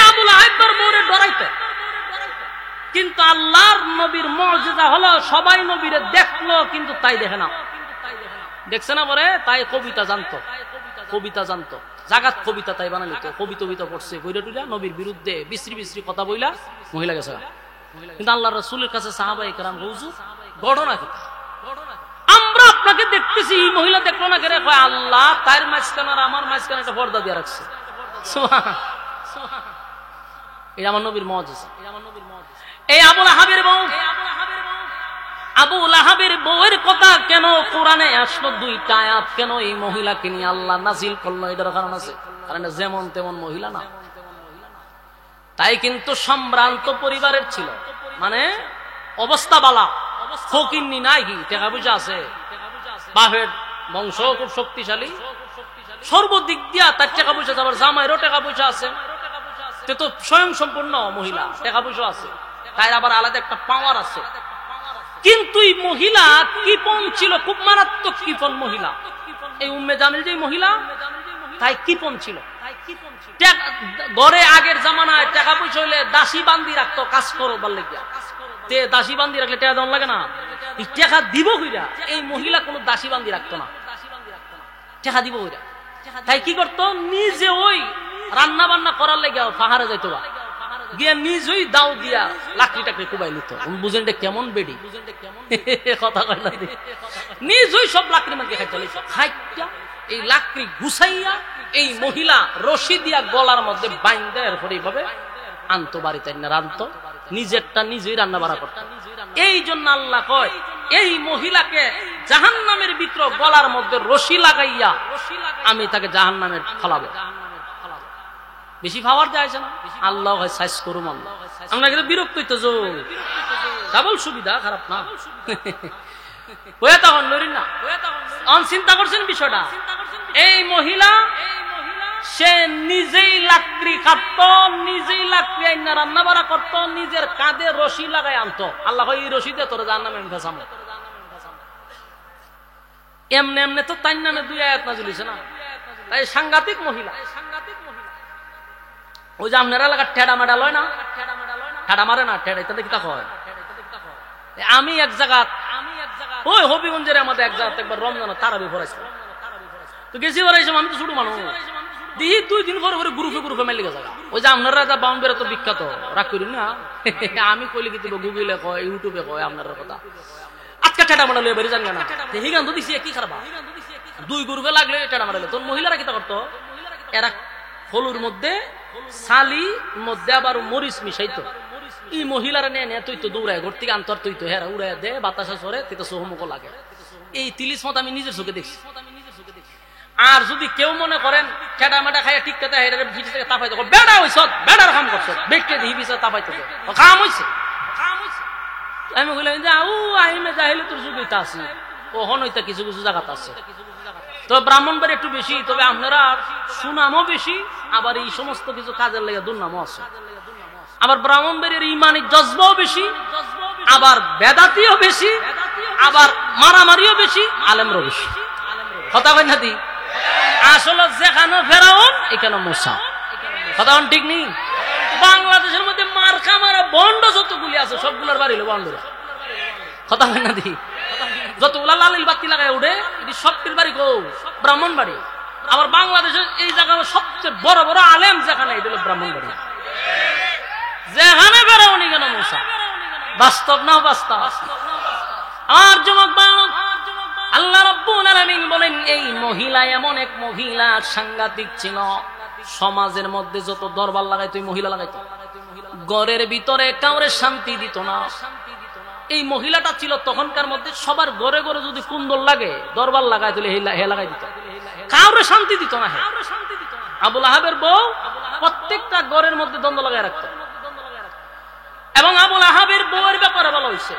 আবুল আহাবের বউরে ডরাইতে, কিন্তু আল্লাহর নবীর মুজিজা হলো সবাই নবীরে দেখলো, কিন্তু তাই দেখে না। দেখছে না পরে, তাই কবিতা জানতো, কবিতা জানতো, জাগাত কবিতা তাই বানালি তো, কবিতা পড়ছে, বইরা টুইলা নবীর বিরুদ্ধে বিশ্রী বিশ্রী কথা বইলা মহিলা গেছে। কিন্তু আল্লাহ রাসূলের কাছে সাহাবায়ে কেরাম হুজুর ঘটনা কি? আমরা আপনাকে দেখতেছি, এই মহিলা দেখলো না কেরে? কয় আল্লাহ তার মাঝখানে আর আমার মাঝখানে একটা পর্দা দিয়ে রাখছে। এটা আমার নবীর মুজিজা। এই আবুল আহাবের বউ, আবুল আহাবের বউয়ের কথা কেন কোরআনে আসলো? দুইটা আয়াত কেন এই মহিলাকে নিয়ে আল্লাহ নাজিল করলো? এটার কারণ আছে, কারণ যেমন তেমন মহিলা না। তাই কিন্তু সম্ভ্রান্ত পরিবারের ছিল, মানে অবস্থা বালা, ফকিন্নি নাই, কি টাকা পয়সা আছে, বাপের বংশ খুব শক্তিশালী, সর্বদিক দিয়া তার টাকা পয়সা, আবার জামাইরও টাকা পয়সা আছে, তো স্বয়ং সম্পূর্ণ মহিলা, টাকা পয়সা আছে, তাই আবার আলাদা একটা পাওয়ার আছে। কিন্তু এই মহিলা কিপন ছিল, খুব মারাত্মক কিপন মহিলা। এই উম্মে জামিল যে মহিলা, তাই কিপন ছিল। গড়ে আগের জামানায় টাকা পয়সা হইলে দাসী বান্দি রাখতো, কাজ করো বললে, দাসী বান্দি রাখলে টাকা দেওয়া লাগে না, টাকা দিব কইরা। এই মহিলা কোন দাসী বান্দি রাখতো না, টাকা দিব কইরা। তাই কি করতো, নিজে ওই রান্না বান্না করার লেগে পাহাড়ে যাইতো, গিয়া নিজেই দাও দিয়া লাকড়ি টাকড়ি কুবাই নিত। বুঝেন কেমন বেডি কথা কয় না, নিজেই সব লাকড়ি মাকে খাইতে লিত। খাইটা এই লাকড়ি গুছাইয়া এই মহিলা রশি দিয়া গলার মধ্যে বাইন্দা, এরপরে এইভাবে আনতো বাড়িতে, রানতো, নিজেরটা নিজেই রান্না বাড়া করতো। এই জন্য আল্লাহ কয় এই মহিলাকে জাহান্নামের ভিতর গলার মধ্যে রশি লাগাইয়া আমি তাকে জাহান্নামে ফলাবো। বেশি খাবার যাইছে না, আল্লাহ হয় সাইজ করুম। আল্লাহ আমরা কিন্তু বিরক্ত হইতো, ডাবল সুবিধা, খারাপ না। তখন লড়ি না, চিন্তা করছেন বিষয়টা। এই মহিলা সে নিজেই লাকড়ি কাটতো, নিজেই লাকড়ি আইনা রান্না বাড়া করতো, নিজের কাঁধে রশি লাগাই আনতো। আল্লাহ এই রশি দিয়ে তোর জাহান্নামে ফেসাম। এমনে এমনে তো তাই নামে 2 আয়াত নাযিল হইছে না। তাই সাংঘাতিক মহিলা। ওই যে আপনার এলাকার ঠেডা মেডা লয় না, ঠেডা মারে না, ঠেডা এটা দেখি তা হয়। আমি এক জায়গা, ওই হবিগঞ্জের আমাদের এক জায়গাতে একবার রমজান তারাবি পড়াইছিল, তো গেছি পড়াইছিলাম। আমি তো ছোট মানুষ, দিই 2 দিন পরে পরে গ্রুপে গ্রুপে মেলে গেছে। ওই যে আপনারা যা বাউন্ডারি তো বিখ্যাত, রাগ করি না। আমি কইলে কি গুগলে কয়, ইউটিউবে কয় আপনার কথা। আজকে ঠেডা মারা লয়ে বেরিয়ে যান না, এই গান তো দিছি কি খারাপ, 2 গ্রুপে লাগলে ঠেডা মারা। তোর মহিলারা কি করতো, এরা হলুর মধ্যে সালি মধ্যে আবার মরিচ মিশাইতো। এই মহিলারা নিয়ে তুই তো দৌড়ায় ঘর থেকে আন্তর, তুই তো হেরা উড়াই দে, বাতাসা সরে, তুই তো সোহমুখ লাগে। এই 30 মত আমি নিজের চোখে দেখছি। আর যদি কেউ মনে করেন ঠেডা মেডা খাইয়া ঠিক কথা তাপাই দেখো, বেড়া হইছ, বেড়ার কাম করছো, বেটকে দিবি তাপাইতে কাম হইছে। আমি বললাম যে আউ আহিমে যাইলে তোর যুগিতা আছে, ওহন হইতা কিছু কিছু জায়গাতে আছে। তো ব্রাহ্মণবাড়ি একটু বেশি, তবে আপনারা সুনামও বেশি, আবার এই সমস্ত কিছু কাজের লেগে দুর্নামও আছে। আবার ব্রাহ্মণবাড়ির ইমানি জজবাও বেশি, আবার বেদাতিও বেশি, আবার মারামারিও বেশি, আলেমরও বেশি। কথা কই না দি, আসলে যেখানে ফেরাউন এখানে মুসা। কথা ঠিক নেই। বাংলাদেশের মধ্যে মার্কা মারা বন্ড যতগুলি আছে সবগুলোর বাড়ি হলো বন্ডরা। কথা কই না দি, যত উলা লালিল বাতি লাগায় উঠে এটি সবটির বাড়ি গো ব্রাহ্মণ বাড়ি। আবার বাংলাদেশের এই জায়গা সবচেয়ে বড় বড় আলেম যেখানে এটা হলো ব্রাহ্মণ বাড়ি। যেখানে বেরোনি কেন মূসা, বাস্তব না বাস্তব? আর যুবক বালক, আল্লাহ রাব্বুল আলামিন বলেন এই মহিলা এমন এক মহিলা সাংঘাতিক ছিল। সমাজের মধ্যে যত দরবার লাগাইতো এই মহিলা লাগাইতো, ঘরের ভিতরে কাউরে শান্তি দিত না। এই মহিলাটা ছিল তখনকার মধ্যে সবার ঘরে ঘরে যদি কুন্দল লাগে দরবার লাগাই দিলে হে লাগাই দিত, কাউরে শান্তি দিত না। আবু লাহাবের বউ প্রত্যেকটা ঘরের মধ্যে দ্বন্দ্ব লাগাই রাখত। এবং আবু লাহাবের বউয়ের ব্যাপারে বলা হয়েছে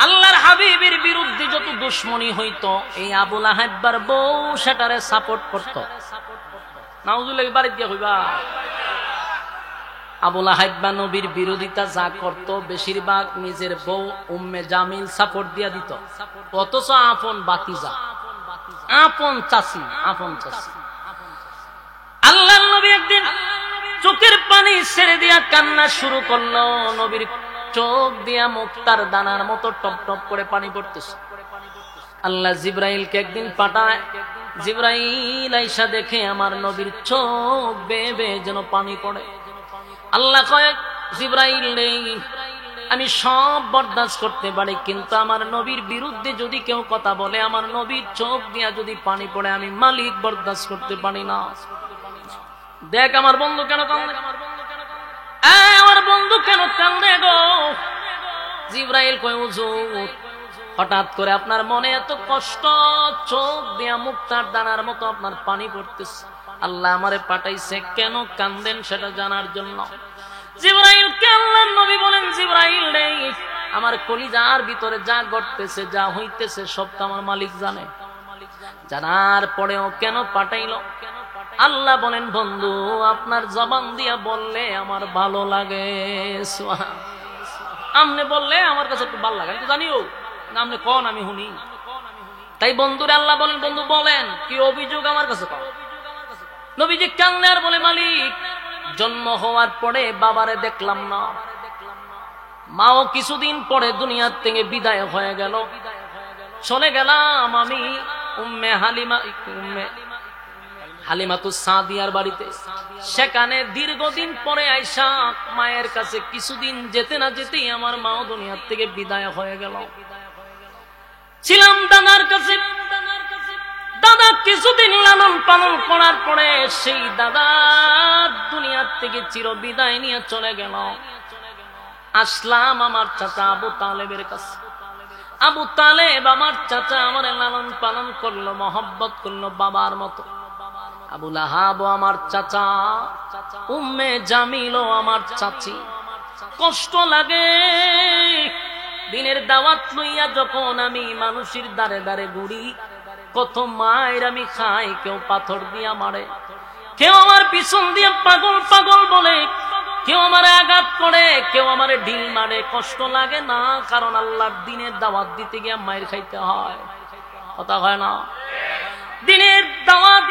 আল্লাহর হাবিবের বিরুদ্ধে যত দুশ্মনী হইতো এই আবু লাহাবের বউ সেটারে সাপোর্ট করত। নাউজুবিল্লাহ বাড়ি দিয়া কইবা আবু লাহাব নবীর বিরোধিতা যা করত বেশিরভাগ নিজের বউ উম্মে জামিল সাপোর্ট দিয়া দিত। অথচ আপন বাতিজা, আপন চাচি, আপন চাচি। আল্লাহর নবী একদিন চোখের পানি ছেড়ে দিয়া কান্না শুরু করলো। নবীর চোখ দিয়া মুক্তার দানার মতো টপ টপ করে পানি পড়তেছে। আল্লাহ জিব্রাইলকে একদিন পাঠায়। জিব্রাইল আইসা দেখে আমার নবীর চোখ বেয়ে বেয়ে যেন পানি পড়ে। আল্লাহ কয় জিব্রাইল রে, আমি সব বরদাস্ত করতে পারি, কিন্তু আমার নবীর বিরুদ্ধে যদি কেউ কথা বলে, আমার নবীর চোখ দিয়া যদি পানি পড়ে, আমি মালিক বরদাস্ত করতে পারি না। দেখ আমার বন্ধু কেন কান্দে, আমার বন্ধু কেন কান্দে গো? জিব্রাইল কয় হুজুর, হঠাৎ করে আপনার মনে এত কষ্ট, চোখ দিয়া মুক্তার দানার মতো আপনার পানি পড়তেছে। আল্লাহ আমারে পাঠাইছে কেন কান্দেন সেটা জানার জন্য। জিব্রাইল কে আল্লাহর নবী বলেন, জিব্রাইল রে, আমার কলিজার ভিতরে যা ঘটতেছে যা হইতেছে সব তো আমার মালিক জানে। জানার পরেও কেন পাঠাইলো? আল্লাহ বলেন বন্ধু, আপনার জবান দিয়া বললে আমার ভালো লাগে। আমনে বললে আমার কাছে একটু ভালো লাগে, আমি তো জানিও না, আমনে কোন আমি শুনি। তাই বন্ধুরে আল্লাহ বলেন, বন্ধু বলেন কি অভিযোগ আমার কাছে পাও? নবীজি কান্না আর বলে, মালিক জন্ম হওয়ার পরে বাবারে দেখলাম না, মাও কিছুদিন পরে দুনিয়ার থেকে বিদায় হয়ে গেল, চলে গেলাম আমি উম্মে হালিমাতুস সাদিয়ার বাড়িতে। সেখানে দীর্ঘদিন পরে আইসা মায়ের কাছে কিছুদিন যেতে না যেতেই আমার মাও দুনিয়ার থেকে বিদায় হয়ে গেল। ছিলাম দাদার কাছে, দাদা কিছুদিন লালন পালন করার পরে সেই দাদা দুনিয়ার থেকে চির বিদায় নিয়ে চলে গেল। আসলাম আমার চাচা আবু তালেবের কাছে। আবু তালেব আমার চাচা আমার লালন পালন করলো, মহব্বত করলো বাবার মতো। আবু লাহাব আমার চাচা, উম্মে জামিলও আমার চাচি। কষ্ট লাগে দিনের দাওয়াত লইয়া যখন আমি মানুষের দ্বারে দ্বারে ঘুরি, কত মায়ের আমি খাই, কেউ পাথর দিয়া মারে, কেউ আমার পিছন দিয়ে পাগল পাগল বলে, কেউ আমার আঘাত করে, কেউ আমার ঢিল মারে। কষ্ট লাগে না? কারণ আল্লাহর দিনের দাওয়াত দিতে গিয়ে মায়ের খাইতে হয়, কথা হয় না? দিনের দাওয়াত,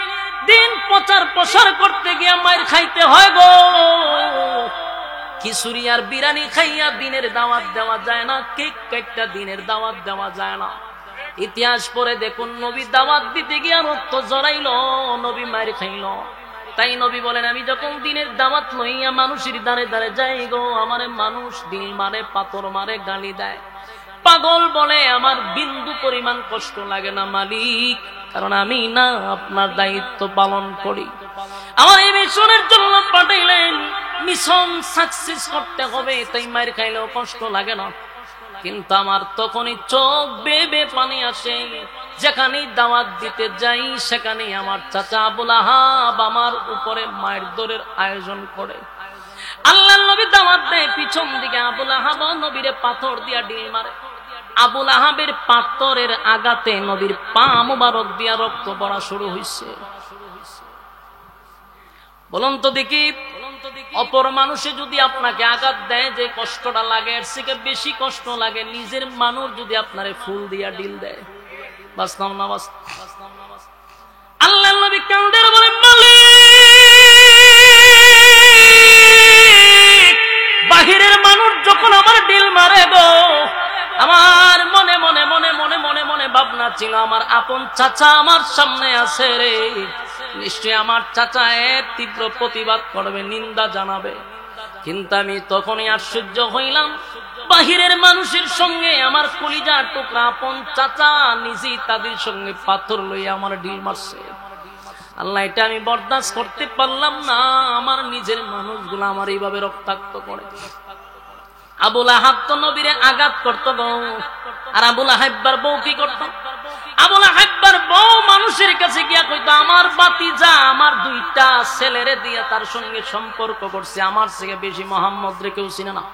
দিন প্রচার প্রসার করতে গিয়ে মায়ের খাইতে হয় গো। খিচুড়ি আর বিরিয়ানি খাইয়া দিনের দাওয়াত দেওয়া যায় না, কেক কাটটা দিনের দাওয়াত দেওয়া যায় না। ইতিহাস পড়ে দেখুন, নবী দাওয়াত দিতে গিয়া রক্ত জড়াইল, নবী মায়ের খাইল। তাই নবী বলেন, আমি যখন দিনের দাওয়াত লইয়া মানুষের দ্বারে দ্বারে যাই গো, আমারে মানুষ দিল মারে, পাথর মারে, গালি দেয়, পাগল বলে, আমার বিন্দু পরিমাণ কষ্ট লাগে না মালিক, কারণ আমি না আপনার দায়িত্ব পালন করি। আমার এই মিশনের জন্য পাঠাইলেন, মিশন সাকসেস করতে হবে, তাই মায়ের খাইলেও কষ্ট লাগে না। কিন্তু আমার তখনই চোখ বেয়ে বেয়ে পানি আসে। যেখানেই দাওয়াত দিতে যাই সেখানেই আমার চাচা আবু লাহাব আমার উপরে মায়ের দৌড়ের আয়োজন করে। আল্লাহর নবী দাওয়াত দেয়, পিছন দিকে আবু লাহাব নবীরে পাথর দিয়া ঢিল মারে। আবু লাহাবের পাথরের আঘাতে নবীর পা মুবারক দিয়া রক্ত পড়া শুরু হইছে। বলুন তো দেখি, অপর মানুষে যদি আপনাকে আঘাত দেয় যে কষ্টটা লাগে, এর থেকে বেশি কষ্ট লাগে নিজের মানুষ যদি আপনারে ফুল দিয়া ঢিল দেয়। বাস্তব না বাস্তব? আল্লাহর নবী কান্দে বলেন, মালিক বাহিরের মানুষ যখন আমার ঢিল মারে গো, আমার মনে মনে মনে মনে মনে মনে ছিল আমার আপন চাচা আমার সামনে আছে রে, নিশ্চয় আমার চাচা এর তীব্র প্রতিবাদ করবে, নিন্দা জানাবে। কিন্তু আমি তখনই আশ্চর্য হইলাম, বাহিরের মানুষের সঙ্গে আমার কলিজার টুকরা আপন চাচা নিজেই তাদের সঙ্গে পাথর লইয়া আমার ঢিল মারছে। আল্লাহ, এটা আমি বরদাস্ত করতে পারলাম না, আমার নিজের মানুষগুলো আমার এইভাবে রক্তাক্ত করে। আবুল আহাব তো নবীরে আঘাত করতো গো, আর আবুল আহাব্বার বউ কি করতো? আবুল আহাব্বার বউ মানুষের কাছে গিয়া কইতো, আমার বাতিজা আমার দুইটা ছেলেরে দিয়া তার সঙ্গে সম্পর্ক করছে, আমার থেকে বেশি মোহাম্মদ রে কেউ চিনে না।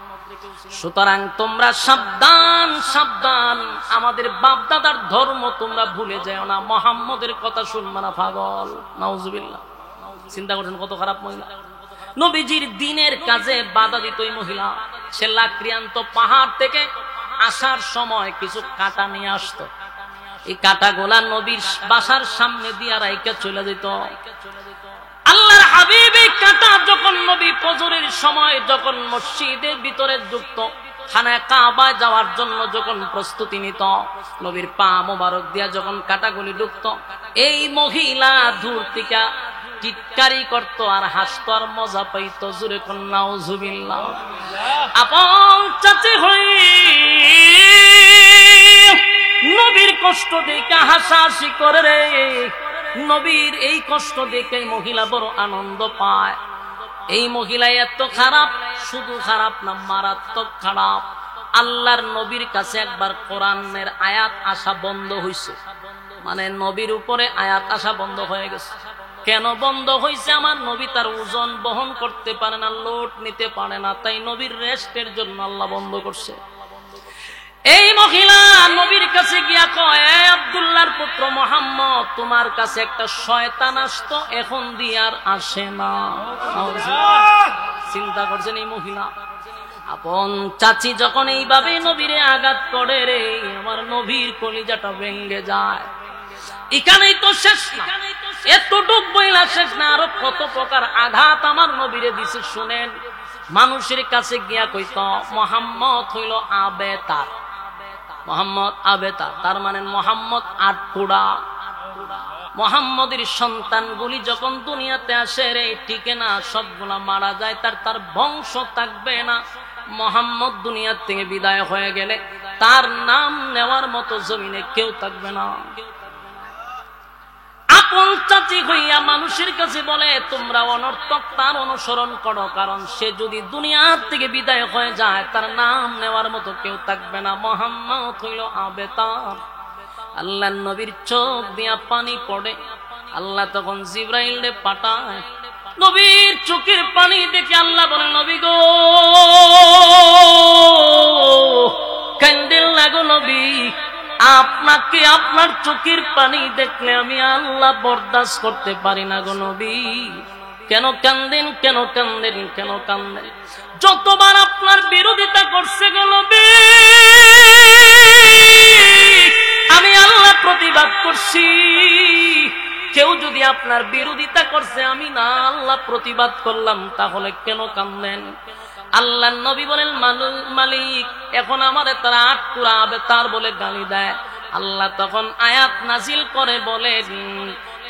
সুতরাং তোমরা সাবধান সাবধান, আমাদের বাপ দাদার ধর্ম তোমরা ভুলে যাও না, মোহাম্মদের কথা শুনবা না পাগল। নাউজুবিল্লাহ। চিন্তা করছেন কত খারাপ মহিলা। নবীজির দিনের কাজে বাধা দিত এই মহিলা। সে লাকড়িয়ান্ত পাহাড় থেকে আসার সময় কিছু কাঁটা নিয়ে আসতো, এই কাঁটাগুলা নবীর বাসার সামনে দিয়া রাইখা চলে যেত। আল্লাহর হাবিব এই কাঁটা যখন নবী ফজরের সময় যখন মসজিদের ভিতরে যুক্ত খানায় কাবায় যাওয়ার জন্য যখন প্রস্তুতি নিত, নবীর পা মোবারক দিয়া যখন কাঁটাগুলি ঢুকত, এই মহিলা দূর থেকে টিটকারি করত আর হাসত আর মজা পাইত। জুরে কন্যা নাউজুবিল্লাহ। আপন চাচি হই নবীর কষ্ট দেখে হাসাহাসি করে রে। নবীর এই কষ্ট দেখে মহিলা বড় আনন্দ পায়। এই মহিলা এত খারাপ, শুধু খারাপ না, মারাত্মক খারাপ। আল্লাহর নবীর কাছে একবার কোরআনের আয়াত আসা বন্ধ হয়েছে, মানে নবীর উপরে আয়াত আসা বন্ধ হয়ে গেছে। কেন বন্ধ হয়েছে? আমার নবী তার ওজন বহন করতে পারে না, লোড নিতে পারে না, তাই নবীর রেস্টের জন্য আল্লাহ বন্ধ করছে। এই মহিলা নবীর কাছে গিয়া কয়, আব্দুল্লাহর পুত্র মুহাম্মদ, তোমার কাছে একটা শয়তান আসতো, এখন দিয়ে আর আসে না। চিন্তা করছেন এই মহিলা। আপন চাচি যখন এইভাবে নবীরে আঘাত করে রে, আমার নবীর কলিজাটা ভেঙে যায়। এখানেই তো শেষ না, এতটুক বইলা শেষ না, আরো কত প্রকার আঘাত আমার নবীরে দিছে শুনেন। মানুষের কাছে গিয়া কইত, মুহাম্মদ হইল আবেতার। মোহাম্মদ আবেতার, তার মানে মোহাম্মদ আটকুড়া। মোহাম্মদের সন্তানগুলি যখন দুনিয়াতে আসে রে, টিকে না, সবগুলা মারা যায়, তার বংশ থাকবে না। মোহাম্মদ দুনিয়ার থেকে বিদায় হয়ে গেলে তার নাম নেওয়ার মতো জমিনে কেউ থাকবে না। আপন চাচি হইয়া মানুষের কাছে বলে, তোমরা অনর্থক তার অনুসরণ করো, কারণ সে যদি দুনিয়ার থেকে বিদায় হয়ে যায় তার নাম নেওয়ার মতো কেউ থাকবে না। মুহাম্মদ হইল আবেতার। আল্লাহর নবীর চোখ দিয়া পানি পড়ে। আল্লাহ তখন জিবরাইলে পাঠায়। নবীর চোখের পানি দেখে আল্লাহ বলে, নবী গো, কান্দেন না গো নবী, আপনাকে আপনার চোখের পানি দেখলে আমি আল্লাহ বরদাস্ত করতে পারি না গো নবী। কেন কান্দেন, কেন কান্দেন, কেন কান্দেন? যতবার আপনার বিরোধিতা করছে গো নবী, আমি আল্লাহ প্রতিবাদ করছি। কেউ যদি আপনার বিরোধিতা করছে, আমি না আল্লাহ প্রতিবাদ করলাম, তাহলে কেন কান্দেন? আল্লাহ নবী বলেন, মালিক এখন আমাদের তারা আটকুরা আবেতার বলে গালি দেয়। আল্লাহ তখন আয়াত নাজিল করে বলেন,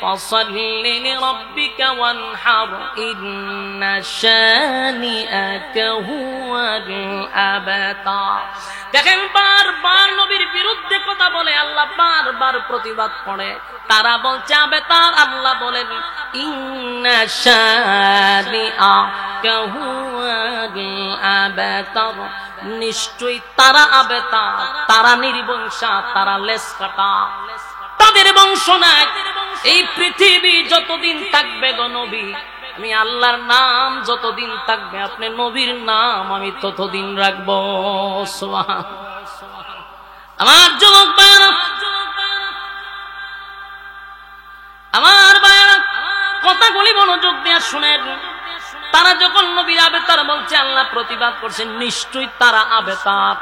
ফাসাল্লি লিরাব্বিকা ওয়ানহার ইন্না শানিআকা হুয়াল আবতার। দেখেন, বারবার নবীর বিরুদ্ধে কথা বলে, আল্লাহ বারবার প্রতিবাদ করে। তারা বলছে আবেতার, আল্লাহ বলেন ইন্না শানিআকা হুয়াল আবতার, নিশ্চয়ই তারা আবেতার, তারা নির্বংশা, তারা লেস কাটা, তাদের বংশ নাই। এই পৃথিবী যতদিন থাকবে গো নবী, আমি আল্লাহর নাম যতদিন থাকবে, আপনি নবীর নাম আমি ততদিন রাখবো। সুবহান। আমার যুবক ভাইরা, আমার ভাইরা, কথাগুলি মনোযোগ দিয়ে শুনেন। তারা যখন নবীর আবেতার বলছে, আল্লাহ প্রতিবাদ করছে, নিশ্চয়ই তারা আবেতার,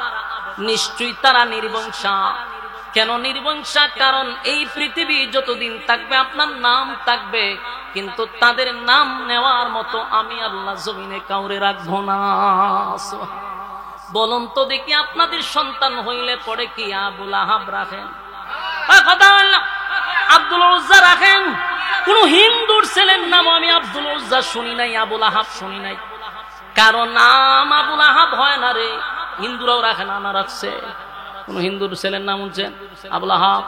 নিশ্চয়ই তারা নির্বংশা। কেন নির্বংশা? কারণ এই পৃথিবী যতদিন থাকবে আপনার নাম থাকবে, কিন্তু তাদের নাম নেওয়ার মতো আমি আল্লাহ জমিনে কাউরে রাখবো না। বলুন তো দেখি, আপনাদের সন্তান হইলে পরে কি আবুল আহাব রাখেন? কথা বলল আব্দুল উজ্জা রাখেন, কোন হিন্দুর ছেলের নাম আমি আব্দুল উজ্জা শুনি নাই, আবুল আহাব শুনি নাই। কারণ নাম আবুল আহাব হয় না রে, হিন্দুরাও রাখে না, না রাখছে। কোন হিন্দুর ছেলের নাম হচ্ছে আবুল আহাব?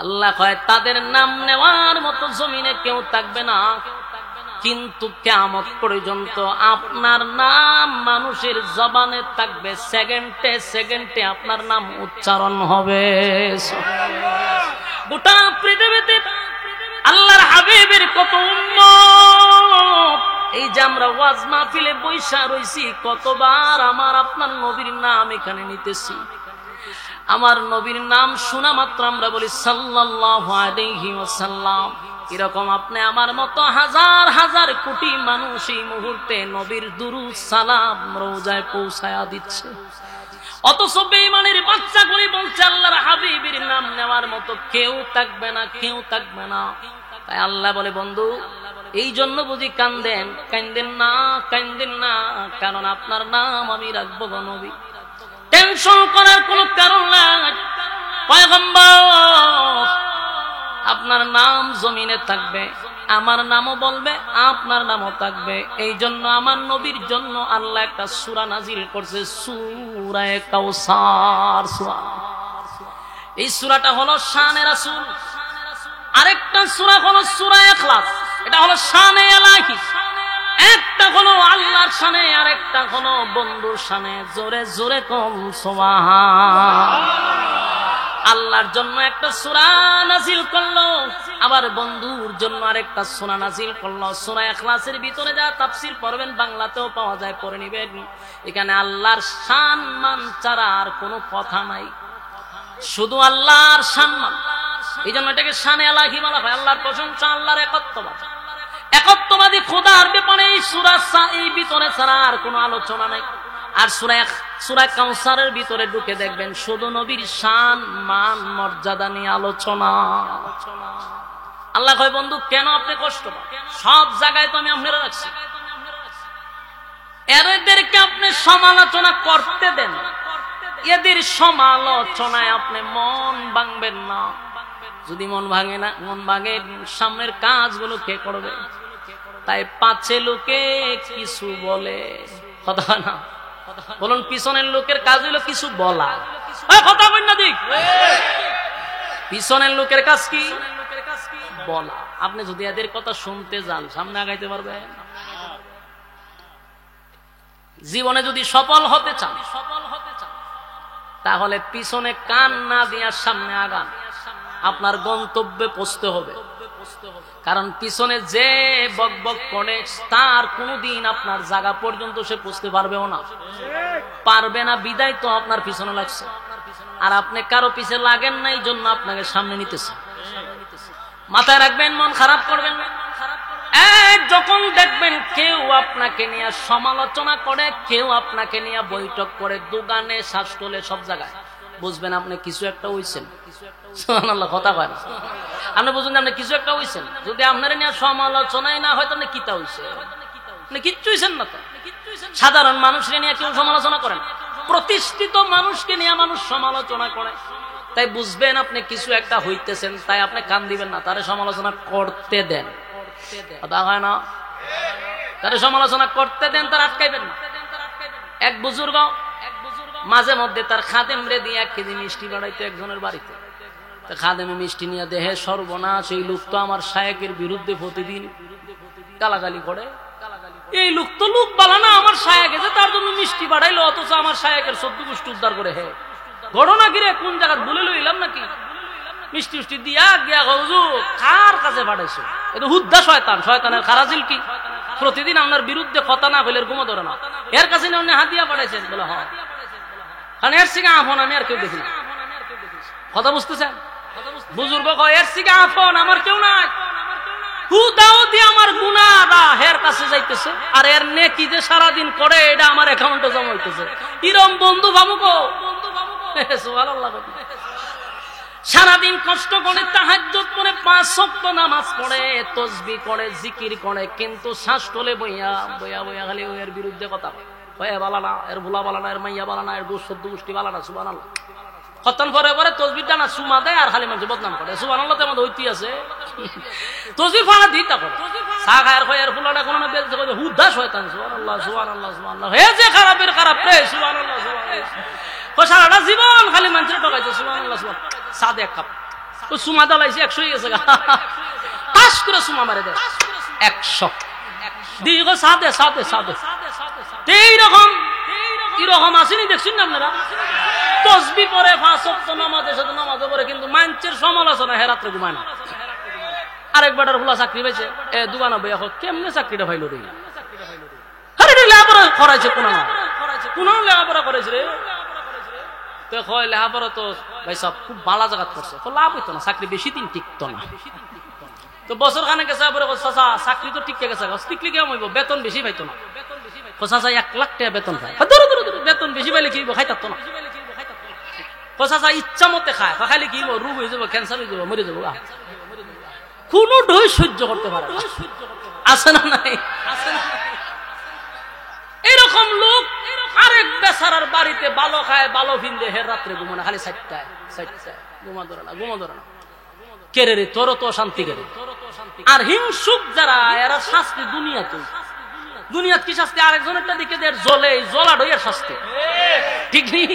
আল্লাহ কয় তাদের নাম নেওয়ার মতো জমিনে কেউ থাকবে না, কিন্তু কিয়ামত পর্যন্ত আপনার নাম মানুষের জবানে থাকবে, সেকেন্ডে সেকেন্ডে আপনার নাম উচ্চারণ হবে। গোটা পৃথিবীতে আল্লাহর হাবিবের কত উম্মত, এই যে আমরা ওয়াজ মাহফিলে বৈশা রইছি, কতবার আমার আপনার নবীর নাম এখানে নিতেছি। আমার নবীর নাম শোনা মাত্র আমরা বলি সাল্লাল্লাহু আলাইহি ওয়াসাল্লাম। এরকম আপনি আমার মতো হাজার হাজার কোটি মানুষ এই মুহূর্তে নবীর দুরূদ সালাম রওজায় পৌঁছায়া দিচ্ছে, অথচ বেঈমানের বাচ্চাগুলি বলছে আল্লাহর হাবিবের নাম নেওয়ার মতো কেউ থাকবে না, কেউ থাকবে না। তাই আল্লাহ বলে বন্ধু এই জন্য বুঝি কান্দেন? কান্দেন না, কান্দেন না, কারণ আপনার নাম আমি রাখবো গো নবী। টেনশন করার কোনো কারণ নাই। পয়গম্বর আপনার নাম জমিনে থাকবে, আমার নামও বলবে, আপনার নামও থাকবে। এই জন্য আমার নবীর জন্য আল্লাহ একটা সূরা নাজিল করছে, সূরা কাউসার সূরা। এই সূরাটা হলো শানে রাসূল। আরেকটা সূরা হলো সূরা ইখলাস, এটা হলো শানে ইলাহি। একটা হলো আল্লাহর শানে, আরেকটা হলো বন্ধুর শানে। জোরে জোরে কম সুবহান। আল্লাহর জন্য একটা সূরা নাজিল করলো, আবার বন্ধুর জন্য আরেকটা সূরা নাজিল করলো। সূরা ইখলাসের ভিতরে যা তাফসীর পড়বেন বাংলাতেও পাওয়া যায়, পড়ে নিবেন। এখানে আল্লাহর সম্মান ছাড়া আর কোনো কথা নাই, শুধু আল্লাহর সম্মান। এই জন্য এটাকে শানে ইলাহি বলা হয়, আল্লাহর প্রশংসা, আল্লাহর একত্ববাদ। একত্ববাদী খোদার ব্যাপারে এই সূরা এই ভিতরে ছাড়া আর কোনো আলোচনা নাই। আর সূরা কাউসারের ভিতরে ঢুকে দেখবেন শুধু নবীর শান মান মর্যাদা নিয়ে আলোচনা। আল্লাহ কয় বন্ধু কেন আপনি কষ্ট পান? সব জায়গায় তো আমি আপনারা রাখছি, এদেরকে আপনি সমালোচনা করতে দেন, এদের সমালোচনায় আপনি মন ভাঙবেন না। যদি মন ভাঙে না, মন ভাঙে সামনের কাজগুলো কে করবে? তাই পাছে লোকে কিছু বলে, কথা না বলুন, পিছনের লোকের কাজ হইলো কিছু বলা। কথা বল না দিক, পিছনের লোকের কাজ কি? বলা। আপনি যদি এদের কথা শুনতে যান সামনে আগাইতে পারবেন? জীবনে যদি সফল হতে চান তাহলে পিছনে কান না দিয়া সামনে আগান, আপনার গন্তব্যে পৌঁছতে হবে। কারণ পিছনে যে বক বক করে তার কোনদিন আপনার জায়গা পর্যন্ত সে পৌঁছতে পারবেও না, পারবে না। বিদায় তো আপনার পিছনে লাগছে, আর আপনি কারো পিছে লাগেন না, এই জন্য আপনাকে সামনে নিতেছে। মাথায় রাখবেন, মন খারাপ করবেন না। যখন দেখবেন কেউ আপনাকে নিয়ে সমালোচনা করে, কেউ আপনাকে নিয়ে বৈঠক করে, দোকানে শ্বাসতলে সব জায়গায়, বুঝবেন আপনি কিছু একটা হইছেন। সুবহানাল্লাহ, কথা কয় না? আপনি বুঝবেন আপনি কিছু একটা হইছেন। যদি আপনার নিয়ে সমালোচনাই না হয় তাহলে কিতা হইছে? আপনি কিচ্ছু হইছেন না তো। সাধারণ মানুষকে নিয়ে কেউ সমালোচনা করেন, প্রতিষ্ঠিত মানুষকে নিয়ে মানুষ সমালোচনা করে। তাই বুঝবেন আপনি কিছু একটা হইতেছেন, তাই আপনি কান দিবেন না, তারে সমালোচনা করতে দেন। কথা হয় না? তারে সমালোচনা করতে দেন, তার আটকাইবেন না। এক বুজুর্গ মাঝে মধ্যে তার খাদেম রে দিয়ে 1 কেজি মিষ্টি বাড়াইতো একজনের বাড়িতে। খাদেমে মিষ্টি নিয়ে দেহে সর্বনাশ, এই লোক তো আমার শায়েকের বিরুদ্ধে প্রতিদিন গালাগালি করে। এই লোক তো লোক বালা না, আমার শায়েক এসে তার জন্য মিষ্টি বাড়াইলো, অথচ আমার শায়েকের 14 গোষ্ঠী উদ্ধার করে। হে ঘটনা কিরে, কোন জায়গায় বলে লইলাম নাকি? মিষ্টি উষ্টি দিয়া গিয়া হুজুর কার কাছে পাঠাইছো? এটা হুদ্দা শয়তান, শয়তানের খারাজিল কি? প্রতিদিন আপনার বিরুদ্ধে কথা না হইলে ঘুমো ধরে না, এর কাছে নিয়ে হাতিয়া পাঠাইছেন। বলে হ্যাঁ, কারণ এর সিগা আফন আমি আর কেউ দেখি না। কথা বুঝতেছেন? বুজুর্গ কয় এর সিগা আফন আমার কেউ নাই, হুদাও দিয়ে আমার গুনাহরা হের কাছে যাইতেছে, আর এর নেকি যে সারাদিন করে এটা আমার অ্যাকাউন্টে জমা হইতেছে। কিরম বন্ধু ভাবুকো, সুবহানাল্লাহ। সারাদিন কষ্ট করে তাহাজ্জুদ পড়ে, 5 ওয়াক্ত নামাজ পড়ে, তাসবিহ করে, জিকির করে, কিন্তু শ্বাস তোলে বইয়া বইয়া বইয়া খালি এর বিরুদ্ধে কথা বলে। বালা না, এর ভোলা বালা না, এর মাইয়া বালা না, এর গোষ্ঠ গোষ্ঠী বালা না। সুবহানাল্লাহ। খতন পরে পরে তসবির টানা সুমা দেয় আর খালি মানুষ বদনাম করে। সুবহানাল্লাহ তেমন হইতি আছে তসবির ফাড়া দিতা করে চা খায়ের খয়ের ফুলাটা কোনো না বেলতে করে হুদা শয়তান। সুবহানাল্লাহ সুবহানাল্লাহ সুবহানাল্লাহ হে যে খারাপের খারাপ রে সুবহানাল্লাহ সুবহানাল্লাহ সারাটা জীবন খালি মানুষের ঠকাইছে। সুবহানাল্লাহ সুবহানাল্লাহ সাদে এক কাপ ওই সুমা দালাইছে 100 হয়ে গেছে টাস করে সুমা মারে দেয় 100 দীর্ঘ সাদে সাদে সাদে এইরকম কিরকম আসেনি দেখছেন না আপনারা? তসবি পরে 5 ওয়াক্ত নামাজের সাথে নামাজও পড়ে কিন্তু মানুষের সমালোচনা হে রাত্রে ঘুমায় না। আরেক বেটার ফুলা চাকরি পাইছে 92 এখন কেমনে চাকরিটা পাইল রে? আরে লেখাপড়া করাইছে কোন না কোন লেখাপড়া করেছে রে তো কয় লেখাপড়া তো ভাই সব খুব ভালো জায়গা করছে তো লাভ হইতো না চাকরি বেশি দিন টিকতো না। তো বছর খানে গেছে পরে চাচা চাকরি তো টিকে গেছে টিকলে কেমন হইব বেতন বেশি পাইতো না। চাচা 1 লাখ টাকা বেতন পায় বেতন বেশি পাইলে কি খাই থাকতো না। চাচা ইচ্ছা মতে খায় খাইলে কি রোগ হয়ে যাবো ক্যান্সার হয়ে যাবো মরে যাবো কোন ঢই সহ্য করতে পারে আছে না নাই? এরকম লোক আরেক বেচারার বাড়িতে ভালো খায় ভালো ভিন্দে হের রাত্রে ঘুমো না খালি 4টায় ঘুমা ধরে না কেরে রে তোর তো শান্তি কেড়ে। আর হিংসুক যারা এরা শাস্তি দুনিয়াত কি শাস্তি আরেকজনের দিকে জ্বলে জ্বলা ঢইয়ার শাস্তি ঠিক নেই?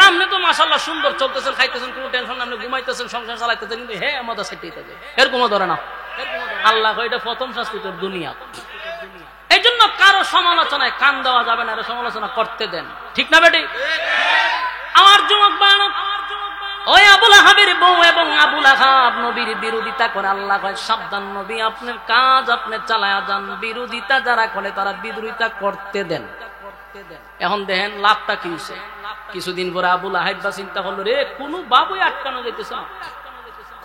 আপনি তো মাশাআল্লাহ সুন্দর চলতেছেন খাইতেছেন কোনো টেনশন আপনি ঘুমাইতেছেন সংসার চালাইতেছেন কিন্তু হে আমাদের সেটাই এরকম ধরে না। আল্লাহ এটা প্রথম শাস্তি তোর দুনিয়া। এই জন্য কারো সমালোচনায় কান দেওয়া যাবে না, সমালোচনা করতে দেন ঠিক না বেটি? আমার যুবক বানো ওই আবুল আহাবের বউ এবং আবুল আহাব নবীর বিরোধিতা করে। আল্লাহ কয় সাবধান নবী আপনার কাজ আপনি চালায়া যান, বিরোধিতা যারা করে তারা বিরোধিতা করতে দেন। এখন দেখেন লাভটা কি হয়েছে? কিছুদিন পরে আবুল আহাব চিন্তা করলো রে কোনো বাবুই আটকানো যাইতেছে না,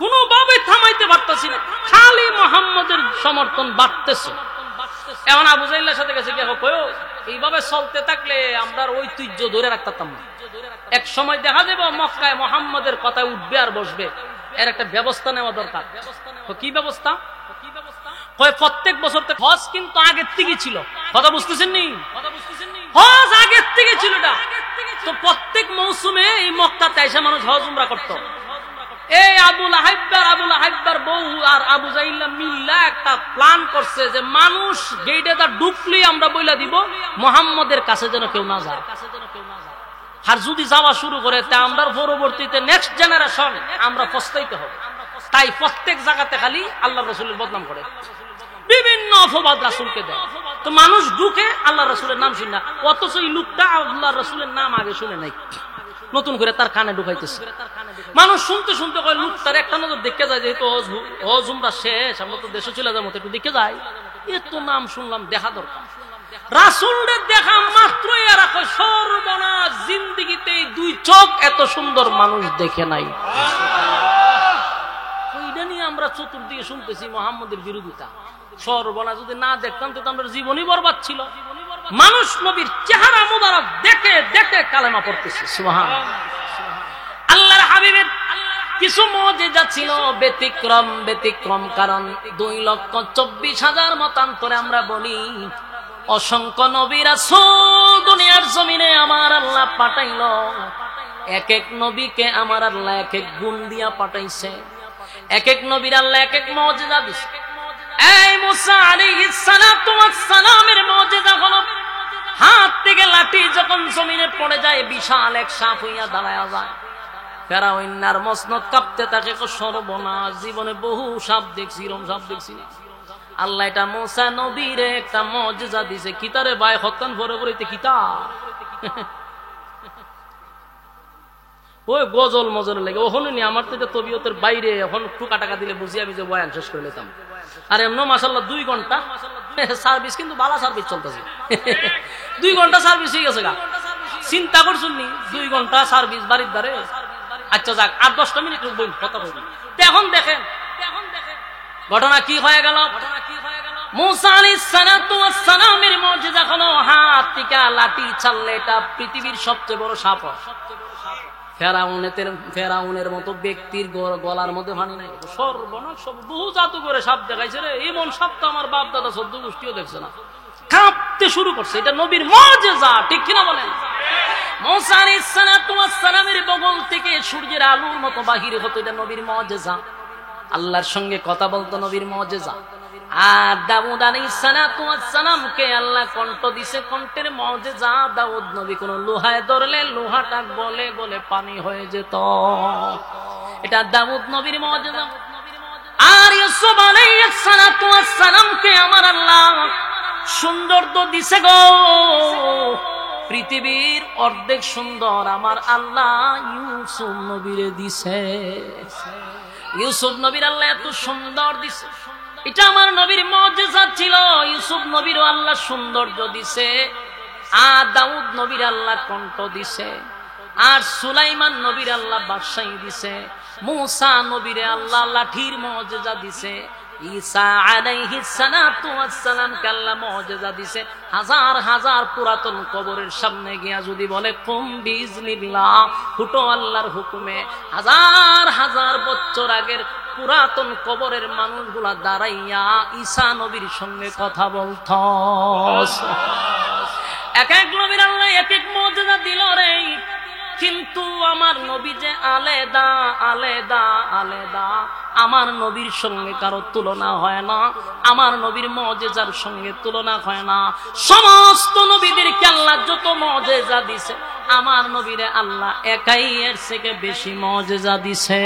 কোনো বাবুই থামাইতে পারতেছি না, খালি মুহাম্মদের সমর্থন বাড়তেছে। এখন আবু জাহলের সাথে গেছে কি কয়ো এইভাবে চলতে থাকলে আমরা ঐতিহ্য ধরে রাখতাম না, এক সময় দেখা যাবে মক্কায় মুহাম্মদের কথা উঠবে আর বসবে, এর একটা ব্যবস্থা নেওয়া দরকার। কি ব্যবস্থা? কয় প্রত্যেক বছর হজ কিন্তু আগের থেকে ছিল, কথা বুঝতেছেন নি? হজ আগের থেকে ছিল এটা, তো প্রত্যেক মৌসুমে এই মক্কাতে এসে মানুষ হজ উমরা করতো। এই আবুল আহাব্বার বউ আর আবু জাহল মিল্লা একটা প্ল্যান করছে যে মানুষ গেটে তা ঢুকলে আমরা বইলা দিব মুহাম্মদের কাছে যেন কেউ না যায়, আর যদি যাওয়া শুরু করে তা আমরা পরবর্তীতে নেক্সট জেনারেশন আমরা পস্তাইতে হবে। তাই প্রত্যেক জায়গাতে খালি আল্লাহ রাসূলের বদনাম করে, বিভিন্ন অপবাদ রাসূলকে দেয়। তো মানুষ ঢুকে আল্লাহ রাসূলের নাম শুনে না, অথচ এই লোকটা আল্লাহ রাসূলের নাম আগে শুনে নাই, নতুন করে তার কানে ঢুকাইতেছে। মানুষ শুনতে শুনতে কয় লোক তার একটা নজর দেখে যায়, যেহেতু হজ উমরা শেষ আমরা তো দেশে চলে যাবো, একটু দেখে যাই, এত নাম শুনলাম দেখা দরকার। রাসূলের দেখা মাত্রই এরা কয় সর্বনাশ, জিন্দেগিতে 2 চোখ এত সুন্দর মানুষ দেখে নাই। ওইটা নিয়ে আমরা চতুর্দিকে শুনতেছি মুহাম্মদের বিরোধিতা, সর্বনাশ। যদি না দেখতাম তো আমরা জীবনই বরবাদ ছিল। মানুষ নবীর চেহারা মুবারক দেখে দেখে কালেমা পড়তেছে। সুবহানাল্লাহ। আল্লাহর হাবিবের কিছু মুজিজা ছিল ব্যতিক্রম, কারণ 2,24,000 মতান্তরে আমরা বলি অসংখ্য নবী রাসূল দুনিয়ার জমিনে আমার আল্লাহ পাঠাইল, এক এক নবীকে আমার আল্লাহ এক এক গুণ দিয়া পাঠাইছে, এক এক নবীর আল্লাহ এক এক মুজিজা দিছে। এই মুসা আলাইহিস সালাতু ওয়াস সালামের মুজিজা হলো হাত থেকে লাঠি যখন জমিনে পড়ে যায় বিশাল এক সাপ হইয়া দাঁড়ায়া যায়, ফেরাউনের মসনদ কাঁপতে থাকে। সর্বনাশ, জীবনে বহু সাপ দেখছি, এরকম সাপ দেখছি না। আল্লাহ এটা মুসা নবীরে একটা মুজিজা দিছে। কিতারে ভাই হত্যান ভরে ভরেতে কিতা ওই গজল মজলে লাগে ওখানে নি, আমার তো এটা তবিয়তের বাইরে। এখন টুকা টাকা দিলে বুঝি আমি যে বয়ান শেষ করে নিতাম। আর এমন মাশাআল্লাহ 2 ঘন্টা সার্ভিস, কিন্তু ভালো সার্ভিস চলতেছে। 2 ঘন্টা সার্ভিস হয়ে গেছে গা, চিন্তা করছুন নি? 2 ঘন্টা সার্ভিস বাড়ির দ্বারে। আচ্ছা যাক, 8-10 মিনিট কথা বলবো। এখন দেখেন ঘটনা কি হয়ে গেল। মুসা আলাইহিস সালাতু ওয়াস সালামের মুজিজা হলো হাত থেকে লাঠি ছাড়লে এটা পৃথিবীর সবচেয়ে বড় সাপ। ফেরাউনের মতো ব্যক্তির গলার মধ্যে পানি নাই। সর্বনাশ, সব বহু জাদু করে সাপ দেখাইছে রে, এমন সাপ তো আমার বাপ দাদা 14 গোষ্ঠীও দেখছে না। কাঁপতে শুরু করছে, এটা নবীর মুজিজা, ঠিক কিনা বলেন? মুসা আলাইহিস সালাতু ওয়াস সালামের বগল থেকে সূর্যের আলোর মতো বাহির হতো, এটা নবীর মুজিজা। আল্লাহর সঙ্গে কথা বলতো, নবীর মুজিজা। আর দাউদ আলাইহিস সালাতু ওয়াস সালামকে আল্লাহ কণ্ঠ দিছে, কণ্ঠের মুজিজা। দাউদ নবী কোন লোহায় ধরলে লোহাটা গলে গলে পানি হয়ে যেত, এটা দাউদ নবীর মুজিজা। আর ইউসুফ আলাইহিস সালাতু ওয়াস সালামকে আমার আল্লাহ সৌন্দর্য দিছে গো, পৃথিবীর অর্ধেক সুন্দর আমার আল্লাহ ইউসুফ নবীরে দিছে। ইউসুফ নবীর আল্লাহ এত সুন্দর দিছে, এটা আমার নবীর মুজিজা ছিল। ইউসুফ নবীরও আল্লাহ সৌন্দর্য দিছে, আর দাউদ নবীর আল্লাহ কণ্ঠ দিছে, আর সুলাইমান নবীর আল্লাহ বাদশাহী দিছে, মুসা নবীরে আল্লাহ লাঠির মুজিজা দিছে, ঈসা আলাইহিস সালাতু ওয়াস সালাম কে আল্লাহ মুজিজা দিছে। হাজার হাজার পুরাতন কবরের সামনে গিয়া যদি বলে কুম বিইজনিল্লাহ, ফুটো আল্লাহর হুকুমে, হাজার হাজার বছর আগের পুরাতন কবরের মানুষগুলা দাঁড়াইয়া ঈসা নবীর সঙ্গে কথা বলত। এক এক নবীর আল্লাহ এক এক মুজিজা দিল রে, কিন্তু আমার নবী যে আলাদা আলাদা আলাদা, আমার নবীর সঙ্গে কারো তুলনা হয় না, আমার নবীর মুজিজার সঙ্গে তুলনা হয় না। সমস্ত নবীদেরকে আল্লাহ যত মুজিজা দিছে, আমার নবীরে আল্লাহ একাই এর থেকে বেশি মুজিজা দিছে।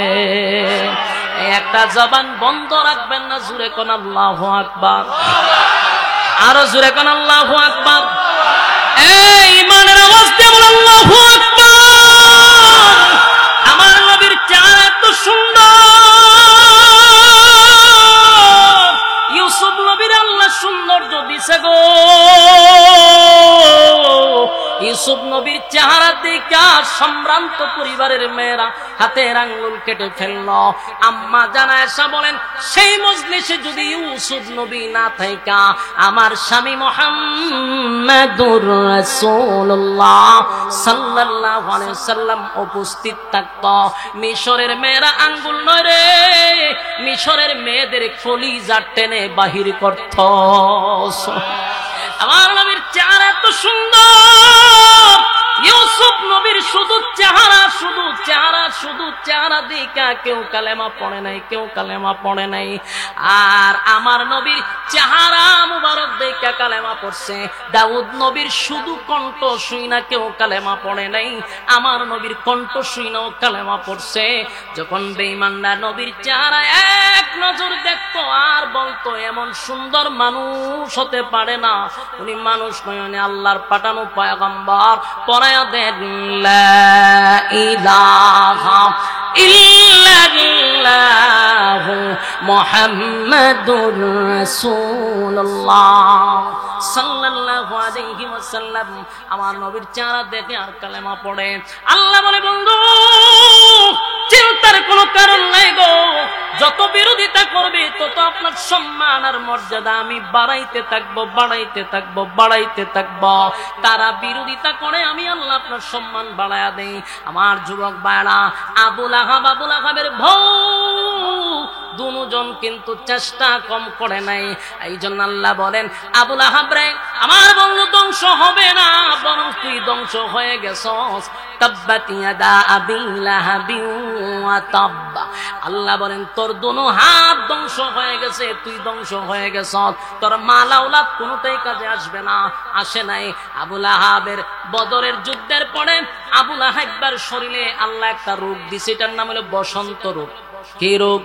একটা জবান বন্ধ রাখবেন না, জোরে কোন আল্লাহু আকবার, আরো জোরে কোন আল্লাহু আকবার। এই ইমানের আওয়াজ দিয়ে বল আল্লাহু আকবার। আমার নবীর চেহারা এত সুন্দর, ইউসুফ নবীর আল্লাহ সৌন্দর্য দিছে গো। ইউসুফ নবীর চেহারা দেখা সম্ভ্রান্ত পরিবারের মেয়েরা হাতের আঙ্গুল কেটে ফেলল। আম্মা জানা আয়েশা বলেন, সেই মজলিসে যদি ইউসুফ নবী না থাকা আমার স্বামী মুহাম্মাদুর রাসূলুল্লাহ সাল্লাল্লাহু আলাইহি ওয়াসাল্লাম উপস্থিত থাকত, মিশরের মেয়েরা আঙ্গুল নড়ে মিশরের মেয়েদের কলিজা টেনে বাহির করত। আমার নবীর চেহারা এত সুন্দর, ইউসুফ নবীর শুধু চেহারা শুধু চেহারা শুধু চেহারা দেখা কেউ কালেমা পড়ে নাই, কেউ কালেমা পড়ে নাই। আর আমার নবীর চেহারা মুবারক দেখা কালেমা পড়ছে। দাউদ নবীর শুধু কণ্ঠ শুই না কেউ কালেমা পড়ে নাই, আমার নবীর কণ্ঠ শুই নাও কালেমা পড়ছে। যখন বেঈমানরা নবীর চেহারা এক নজর দেখতো আর বলতো এমন সুন্দর মানুষ হতে পারে না, উনি মানুষ নয়, উনি আল্লাহর পাঠানো পয়গম্বর। পরায়া দেন লা ইলাহা ইল্লাল্লাহু মুহাম্মাদুর রাসূলুল্লাহ সাল্লাল্লাহু আলাইহি ওয়াসাল্লাম। আমার নবীর চেহারা দেখে আর কালেমা পড়ে। আল্লাহ বলে, বন্ধু চিন্তার কোনো কারণ নাই গো, যত বিরোধিতা করবে তত আপনার সম্মান আর মর্যাদা আমি বাড়াইতে থাকবো, বাড়াইতে থাকবো, বাড়াইতে থাকবো। তারা বিরোধিতা করে, আমি আল্লাহ আপনার সম্মান বাড়ায়া দেই। আমার যুবক ভাইরা, আবুল আহাবের বউ দুজন কিন্তু চেষ্টা কম করে নাই। এই জন্য আল্লাহ বলেন, আবুল আহাব রে আমার বন্ধু ধ্বংস হবে না, বরং তুই ধ্বংস হয়ে গেছস। তাব্বাত ইয়াদা আবি লাহাবিন ওয়া তাব্বা। আল্লাহ বলেন, তোর দুনো হাত ধ্বংস হয়ে গেছে, তুই ধ্বংস হয়ে গেছস, তোর মাল আওলাদ কোনোটাই কাজে আসবে না, আসে নাই। আবুল আহাবের বদরের যুদ্ধের পরে আবুল আহাবের শরীরে আল্লাহ একটা রোগ দিছে, এটার নাম হলো বসন্ত রোগ। কি রোগ?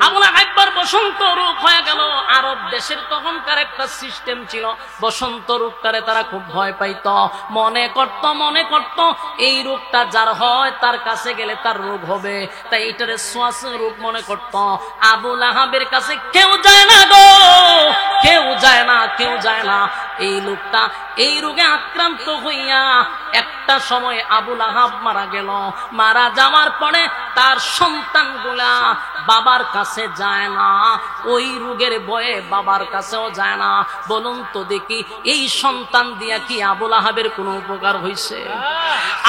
আবুল আহাব বসন্ত রোগ হয়ে গেল। আরব দেশের তখনকার একটা সিস্টেম ছিল, বসন্ত রোগটারে তারা খুব ভয় পাইত, মনে করত এই রোগটা যার হয় তার কাছে গেলে তার রোগ হবে, তাই এটারে শ্বাস রোগ মনে করত। আবুল আহাবের কাছে কেউ যায় না গো, কেউ যায় না, কেউ যায় না। এই লোকটা এই রোগে আক্রান্ত হইয়া একটা সময় আবুল আহাব মারা গেল। মারা যাওয়ার পরে তার সন্তানগুলা বাবার কাছে যায় না, ওই রোগের ভয়ে বাবার কাছেও যায় না। বলুন তো দেখি, এই সন্তান দিয়া কি আবুল আহাবের কোনো উপকার হইছে?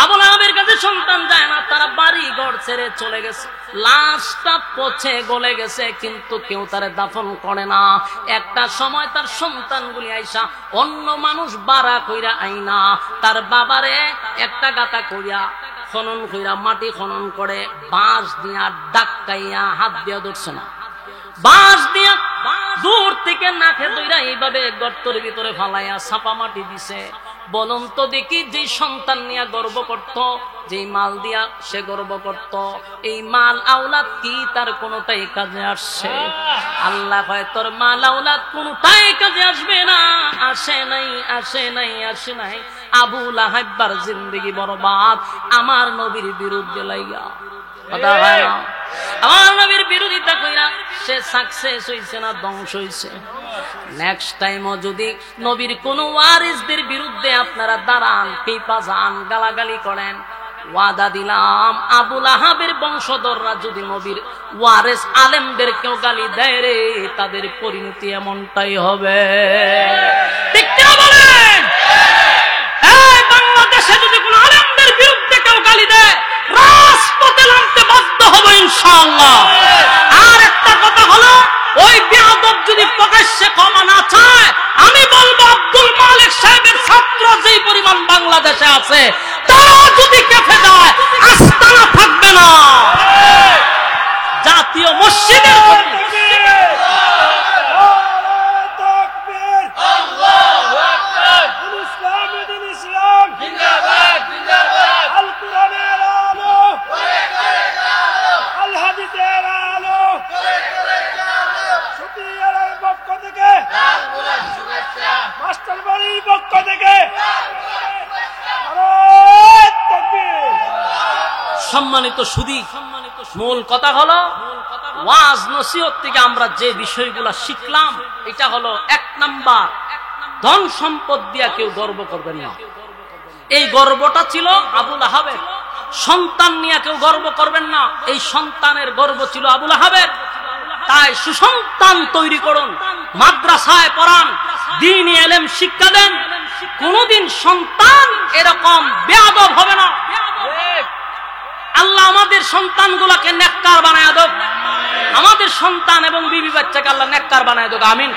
আবুল আহাবের কাছে সন্তান যায় না, তারা বাড়ি ঘর ছেড়ে চলে গেছে। লাশটা পচে গলে গেছে, কিন্তু কেউ তারে দাফন করে না। একটা সময় তার সন্তানগুলি আইসা অন্য মানুষ বাড়া কইরা আইনা তার বাবারে একটা গাতা কইরা খনন কইরা মাটি খনন করে বাঁশ দিয়া ডাক্কাইয়া, হাত দিয়া ধরছে না, বাঁশ দিয়া দূর থেকে নাকে দইরা এইভাবে গর্তের ভিতরে ফালাইয়া ছাপা মাটি দিছে। বলুন তো দেখি, যে সন্তান নিয়ে গর্ব করত, যে মাল দিয়া সে গর্ব করত, এই মাল আওলাদ কি তার কোনটাই কাজে আসছে? আল্লাহ কয় তোর মাল আওলাদ কোনটাই কাজে আসবে না। আসে নাই, আসে নাই, আসে নাই। আবু লাহাববার জিন্দেগি বরবাদ আমার নবীর বিরুদ্ধে লাইগা, কথা হয় না, আমার নবীর বিরোধিতা কইরা সে সাকসেস হইছে না ধ্বংস হইছে। নেক্সট টাইমও যদি নবীর কোন ওয়ারিসদের বিরুদ্ধে আপনারা দাঁড়ান, পেপা যান, গালাগালি করেন, ওয়াদা দিলাম আবু লাহাবের বংশধররা যদি নবীর ওয়ারিস আলেমদের কেউ গালি দেয় রে, তাদের পরিণতি এমনটাই হবে। ঠিক কি বলেন? এই বাংলাদেশে যদি কোন আলেমদের বিরুদ্ধে কেউ গালি দেয়, রাজপথে নামতে বাধ্য হব ইনশাআল্লাহ। আর একটা কথা হলো, ওই বেয়াদব যদি প্রকাশ্যে ক্ষমা না চায়, আমি বলবো আব্দুল মালিক সাহেবের ছাত্র যেই পরিমাণ বাংলাদেশে আছে, তারা যদি কেঁপে যায়, আস্তানা থাকবে না। জাতীয় মসজিদের সম্মানিত সুধী, মূল কথা হলো ওয়াজ নসিহত থেকে আমরা যে বিষয়গুলো শিখলাম, এটা হলো 1 নাম্বার, ধন সম্পদ দিয়া কেউ গর্ব করবেন না। এই গর্বটা ছিল আবু লাহাবের। সন্তান নিয়ে কেউ গর্ব করবেন না, এই সন্তানের গর্ব ছিল আবু লাহাবের। তাই সুসন্তান তৈরি করুন, মাদ্রাসায় পড়ান, দ্বীনি ইলম শিক্ষা দেন। কোনদিন সন্তান এরকম বেয়াদব হবে না। আল্লাহ আমাদের সন্তানগুলোকে নেককার বানায় দেন, আমাদের সন্তান এবং বিবি বাচ্চাকে আল্লাহ নেককার বানায় দেন, আমিন।